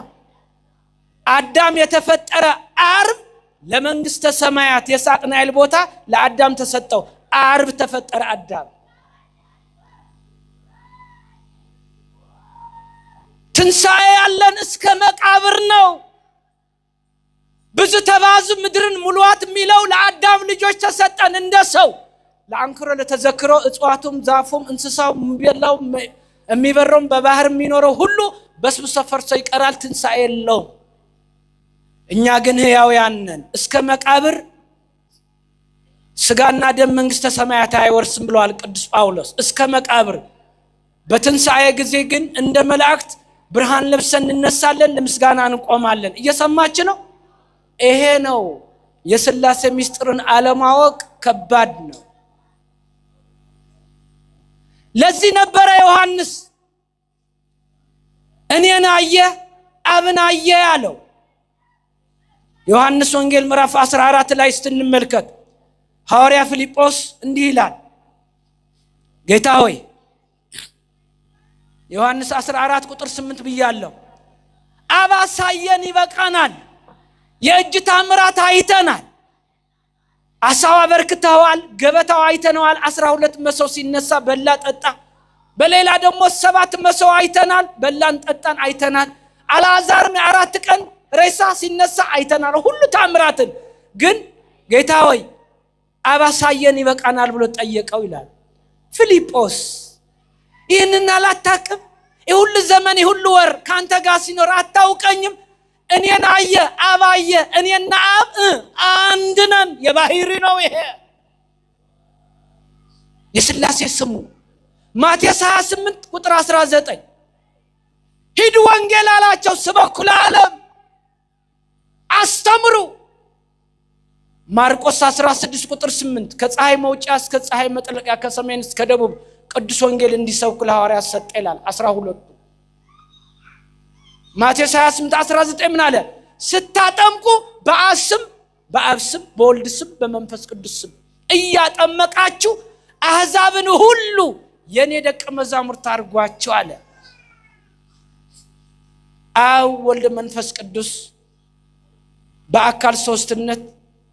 Speaker 1: አዳም የተፈጠረ ዓርብ ለመንግስተ ሰማያት የሳጥናኤል ቦታ ለአዳም ተሰጠው። ዓርብ ተፈጠረ አዳም። ትንሣኤ ያለን እስከ መቃብር ነው። ብዙ ተባዙ ምድርን ሙሉዋት የሚለው ለአዳም ልጆች ተሰጠን። እንደ ሰው ለአንክሮ ለተዘክሮ እጽዋቱም ዛፉም እንስሳው የሚበላው የሚበረው በባህር የሚኖረው ሁሉ በስብሶ ፈርሶ ይቀራል። ትንሣኤ የለውም። እኛ ግን ሕያውያን ነን። እስከ መቃብር ስጋና ደም መንግስተ ሰማያት አይወርስም ብለዋል ቅዱስ ጳውሎስ። እስከ መቃብር። በትንሣኤ ጊዜ ግን እንደ መላእክት ብርሃን ለብሰን እንነሳለን፣ ለምስጋና እንቆማለን። እየሰማች ነው? ይሄ ነው የሥላሴ ምስጢርን አለማወቅ ከባድ ነው። ለዚህ ነበረ ዮሐንስ እኔን አየ አብን አየ ያለው። ዮሐንስ ወንጌል ምዕራፍ 14 ላይ ስትንመልከት ሐዋርያ ፊልጶስ እንዲህ ይላል፣ ጌታ ሆይ ዮሐንስ 14 ቁጥር 8 ብያለሁ፣ አብ አሳየን ይበቃናል። የእጅ ታምራት አይተናል፣ አሳው አበርክተዋል፣ ገበታው አይተነዋል። 12 መሶብ ሲነሳ በላ ጠጣ። በሌላ ደግሞ 7 መሶብ አይተናል፣ በላን ጠጣን አይተናል። አልዓዛርም 4 ቀን ሬሳ ሲነሳ አይተናል። ሁሉ ታምራትን ግን ጌታ ሆይ አብ አሳየን ይበቃናል ብሎ ጠየቀው ይላል ፊልጶስ። ይህንን አላታቅም? ይሁሉ ዘመን ይሁሉ ወር ካንተ ጋር ሲኖር አታውቀኝም? እኔን አየ አብ አየ፣ እኔና አብ አንድ ነን። የባህሪ ነው ይሄ የሥላሴ ስሙ። ማቴዎስ 28 ቁጥር 19 ሂዱ ወንጌል አላቸው፣ ስበኩ ለዓለም፣ አስተምሩ። ማርቆስ 16 ቁጥር 8 ከፀሐይ መውጫ እስከ ፀሐይ መጥለቂያ ከሰሜን እስከ ደቡብ ቅዱስ ወንጌል እንዲሰብኩ ለሐዋርያት ሰጠ ይላል 12 ማቴዎስ 28:19 ምን አለ ስታጠምቁ በአብ ስም በወልድ ስም በመንፈስ ቅዱስ ስም እያጠመቃችሁ አሕዛብን ሁሉ የኔ ደቀ መዛሙርት አድርጓቸው አለ። አብ ወልድ መንፈስ ቅዱስ በአካል ሶስትነት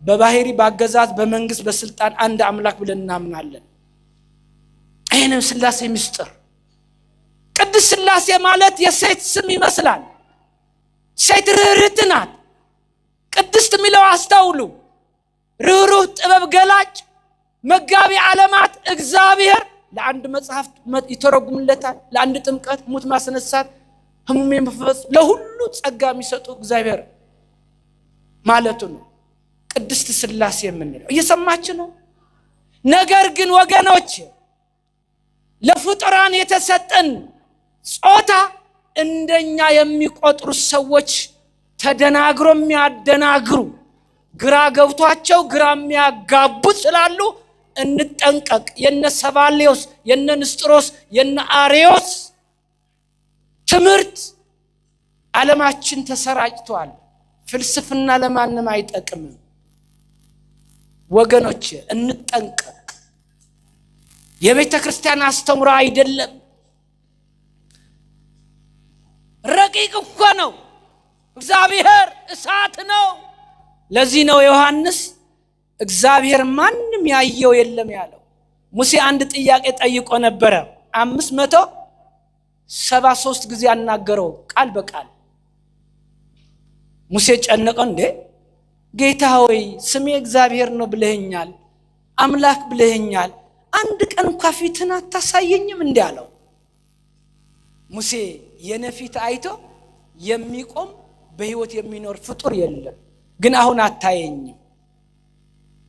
Speaker 1: በባህሪ በአገዛዝ በመንግስት በስልጣን አንድ አምላክ ብለን እናምናለን። ይሄንን ሥላሴ ምስጢር ቅድስት ሥላሴ ማለት የሴት ስም ይመስላል። ሴት ርኅርኅት ናት። ቅድስት የሚለው አስተውሉ። ርኅሩህ ጥበብ ገላጭ መጋቢ ዓለማት እግዚአብሔር ለአንድ መጽሐፍ ይተረጉምለታል። ለአንድ ጥምቀት ሙት ማስነሳት ህሙም መፈወስ ለሁሉ ጸጋ የሚሰጡ እግዚአብሔር ማለቱ ነው ቅድስት ሥላሴ የምንለው። እየሰማችሁ ነው። ነገር ግን ወገኖች ለፍጡራን የተሰጠን ጾታ እንደኛ የሚቆጥሩ ሰዎች ተደናግሮ የሚያደናግሩ ግራ ገብቷቸው ግራ የሚያጋቡ ስላሉ እንጠንቀቅ። የነ ሰባሌዎስ የነ ንስጥሮስ የነ አርዮስ ትምህርት ዓለማችን ተሰራጭቷል። ፍልስፍና ለማንም አይጠቅምም። ወገኖች እንጠንቀቅ። የቤተ ክርስቲያን አስተምሮ አይደለም። ረቂቅ እኮ ነው። እግዚአብሔር እሳት ነው። ለዚህ ነው ዮሐንስ እግዚአብሔር ማንም ያየው የለም ያለው። ሙሴ አንድ ጥያቄ ጠይቆ ነበረ 573 ጊዜ አናገረው ቃል በቃል። ሙሴ ጨነቀው። እንዴ ጌታ ሆይ ስሜ እግዚአብሔር ነው ብለኸኛል፣ አምላክ ብለኸኛል፣ አንድ ቀን እንኳን ፊትን አታሳየኝም እንዴ አለው። ሙሴ የነፊት አይቶ የሚቆም በህይወት የሚኖር ፍጡር የለም፣ ግን አሁን አታየኝም፣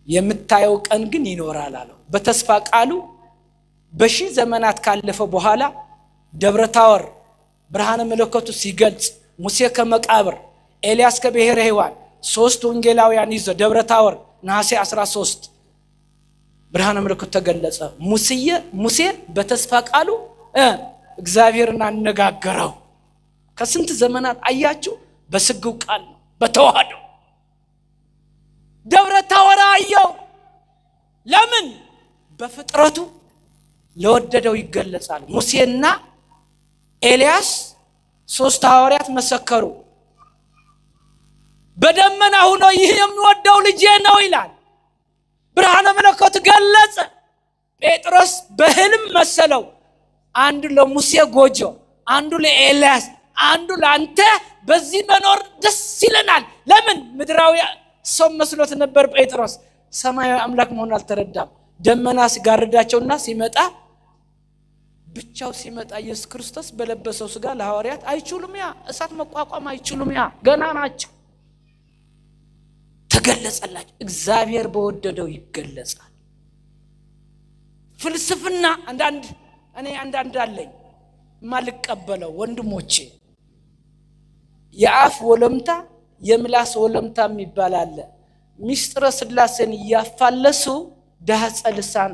Speaker 1: የምታየው ቀን ግን ይኖራል አለው። በተስፋ ቃሉ በሺህ ዘመናት ካለፈ በኋላ ደብረ ታቦር ብርሃነ መለኮቱ ሲገልጽ ሙሴ ከመቃብር ኤልያስ ከብሔረ ሕያዋን ሶስት ወንጌላውያን ይዘው ደብረ ታቦር ነሐሴ 13 ብርሃነ መለኮቱ ተገለጸ። ሙሴ በተስፋ ቃሉ እግዚአብሔርን አነጋገረው። ከስንት ዘመናት አያችሁ በስግው ቃል ነው በተዋህዶ ደብረ ታቦር አየው። ለምን? በፍጥረቱ ለወደደው ይገለጻል። ሙሴና ኤልያስ ሶስት ሐዋርያት መሰከሩ። በደመና ሆኖ ይህ የሚወደው ልጄ ነው ይላል። ብርሃነ መለኮት ገለጸ። ጴጥሮስ በህልም መሰለው። አንዱ ለሙሴ ጎጆ፣ አንዱ ለኤልያስ፣ አንዱ ለአንተ በዚህ መኖር ደስ ይለናል። ለምን? ምድራዊ ሰው መስሎት ነበር ጴጥሮስ። ሰማያዊ አምላክ መሆኑን አልተረዳም። ደመና ሲጋርዳቸውና ሲመጣ ብቻው ሲመጣ ኢየሱስ ክርስቶስ በለበሰው ሥጋ ለሐዋርያት አይችሉም፣ ያ እሳት መቋቋም አይችሉም፣ ያ ገና ናቸው። ተገለጸላቸው። እግዚአብሔር በወደደው ይገለጻል። ፍልስፍና አንዳንድ አለኝ ማልቀበለው ወንድሞቼ። የአፍ ወለምታ የምላስ ወለምታ የሚባል አለ። ምስጢረ ሥላሴን እያፋለሱ ዳህጸ ልሳን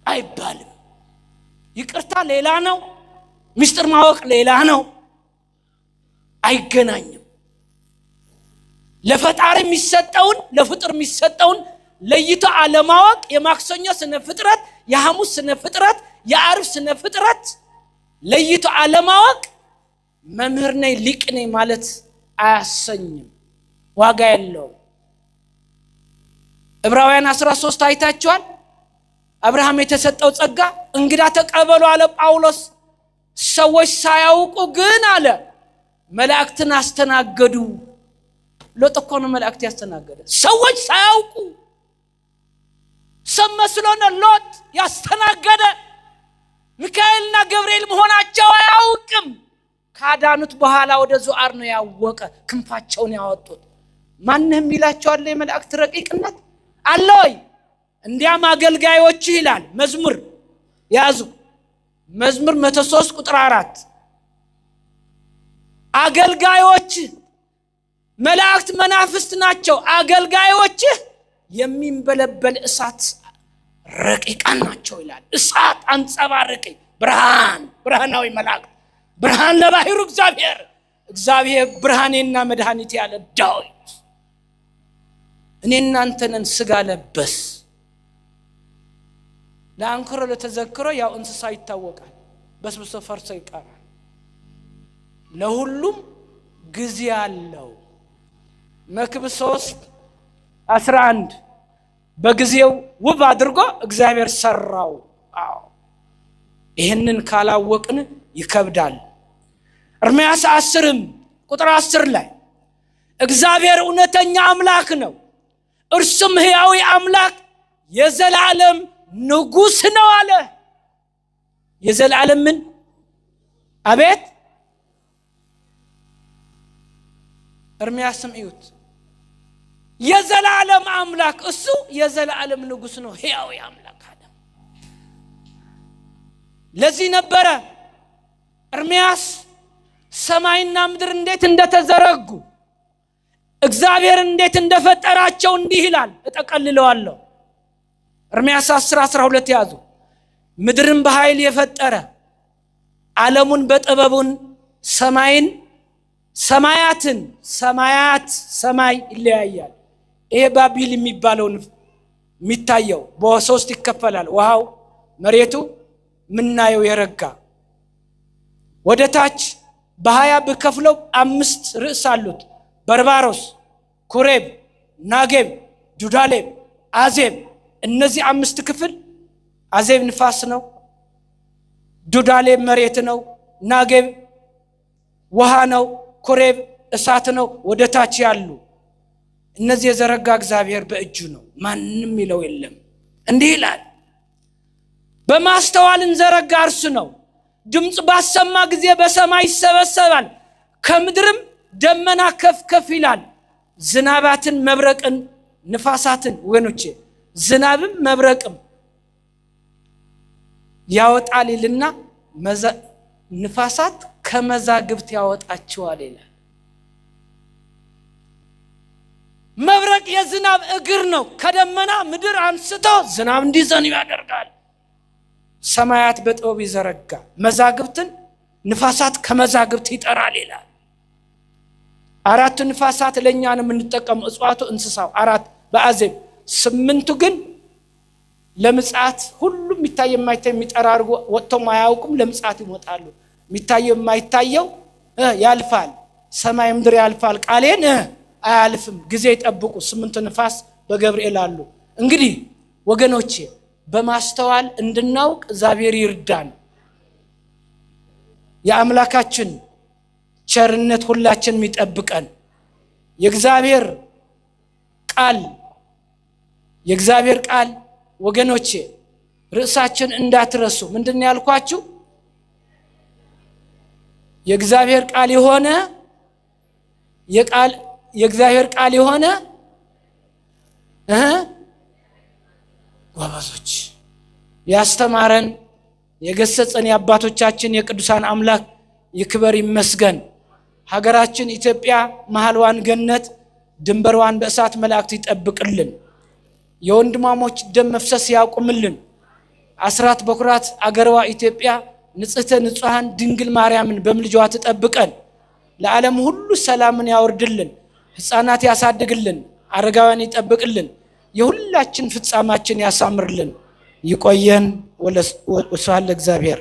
Speaker 1: አይባልም። ይቅርታ ሌላ ነው፣ ምስጢር ማወቅ ሌላ ነው፣ አይገናኝም። ለፈጣሪ የሚሰጠውን ለፍጥር የሚሰጠውን ለይቶ አለማወቅ የማክሰኞ ስነ ፍጥረት፣ የሐሙስ ስነ ፍጥረት፣ የዓርብ ስነ ፍጥረት ለይቶ አለማወቅ መምህር ነኝ ሊቅ ነኝ ማለት አያሰኝም፣ ዋጋ የለውም። ዕብራውያን 13 አይታችኋል። አብርሃም የተሰጠው ጸጋ እንግዳ ተቀበሉ አለ ጳውሎስ። ሰዎች ሳያውቁ ግን አለ መላእክትን አስተናገዱ። ሎጥ እኮ ነው መላእክት ያስተናገደ። ሰዎች ሳያውቁ ሰው መስሎነ ሎጥ ያስተናገደ። ሚካኤልና ገብርኤል መሆናቸው አያውቅም። ካዳኑት በኋላ ወደ ዞአር ነው ያወቀ። ክንፋቸውን ያወጡት። ማንንም ይላቸዋል የመላእክት ረቂቅነት አለ ወይ? እንዲያም አገልጋዮች ይላል መዝሙር ያዙ። መዝሙር 103 ቁጥር 4 አገልጋዮች መላእክት መናፍስት ናቸው። አገልጋዮች የሚንበለበል እሳት ረቂቃን ናቸው ይላል። እሳት አንጸባርቂ ብርሃናዊ መልአክ ብርሃን ለባህሩ እግዚአብሔር ብርሃኔና መድኃኒቴ ያለ ዳዊት እኔ እናንተን ስጋ ለበስ ለአንክሮ ለተዘክሮ ያው እንስሳ ይታወቃል በስብሶ ፈርሶ ይቀራል ለሁሉም ጊዜ አለው መክብብ 3:11 በጊዜው ውብ አድርጎ እግዚአብሔር ሰራው ይሄንን ካላወቅን ይከብዳል ኤርምያስ 10:10 ላይ እግዚአብሔር እውነተኛ አምላክ ነው እርሱም ሕያው አምላክ የዘላለም ንጉስ ነው አለ የዘላለም ምን አቤት ኤርምያስም እዩት የዘላለም አምላክ እሱ የዘላለም ንጉስ ነው ሕያው አምላክ አለ ለዚህ ነበረ ኤርምያስ ሰማይና ምድር እንዴት እንደተዘረጉ እግዚአብሔር እንዴት እንደፈጠራቸው እንዲህ ይላል እጠቀልለዋለሁ ኤርምያስ 10:12 ያዙ ምድርን በኃይል የፈጠረ ዓለሙን በጥበቡን ሰማይ ይለያያል ይሄ ባቢል የሚባለው የሚታየው በሶስት ይከፈላል ውሃው መሬቱ ምናየው የረጋ ወደታች በ20 በከፍለው 5 ርዕስ አሉት በርባሮስ ኮሬብ ናጌብ ጁዳሌብ አዜብ እነዚህ 5 ክፍል አዜብ ንፋስ ነው ጁዳሌብ መሬት ነው ናጌብ ውሃ ነው ኮሬብ እሳት ነው ወደታች ያሉ እነዚህ የዘረጋ እግዚአብሔር በእጁ ነው ማንንም ይለው የለም እንዲህ ይላል በማስተዋልን ዘረጋ እርሱ ነው ድምጽ ባሰማ ጊዜ በሰማይ ይሰበሰባል ከምድርም ደመና ከፍ ይላል ዝናባትን መብረቅን ንፋሳትን ወገኖቼ ዝናብም መብረቅም ያወጣል ይልና ንፋሳት ከመዛግብት ያወጣቸዋል ይላል መብረቅ የዝናብ እግር ነው ከደመና ምድር አንስቶ ዝናብ እንዲዘንብ ያደርጋል ሰማያት በጥበብ ይዘረጋ መዛግብትን ንፋሳት ከመዛግብት ይጠራል ይላል 4 ንፋሳት ለኛ ነው የምንጠቀመው እጽዋቱ እንስሳው 4 በአዜብ 8 ግን ለምጽአት ሁሉም ይታይ የማይታይ የሚጠራርጉ ወጥተው ማያውቁም ለምጽአት ይወጣሉ የሚታየው የማይታየው ያልፋል ሰማይ ምድር ያልፋል ቃሌን አያልፍም ጊዜ ይጠብቁ 8 ንፋስ በገብርኤል አሉ እንግዲህ ወገኖቼ በማስተዋል እንድናውቅ እግዚአብሔር ይርዳን የአምላካችን ቸርነት ሁላችን የሚጠብቀን የእግዚአብሔር ቃል ወገኖቼ ርዕሳችን እንዳትረሱ ምንድነው ያልኳችሁ የእግዚአብሔር ቃል የሆነ ወባዞች ያስተማረን የገሰጸን የአባቶቻችን የቅዱሳን አምላክ ይክበር ይመስገን ሀገራችን ኢትዮጵያ መሐልዋን ገነት ድንበርዋን በእሳት መላእክት ይጠብቅልን የወንድማሞች ደም መፍሰስ ያቁምልን አስራት በኩራት አገርዋ ኢትዮጵያ ንጽሕተ ንጹሃን ድንግል ማርያምን በምልጃዋ ተጠብቀን ለዓለም ሁሉ ሰላምን ያወርድልን ሕፃናት ያሳድግልን አረጋውያን ይጠብቅልን የሁላችን ፍጻማችን ያሳምርልን ይቆየን ወለስዋለ እግዚአብሔር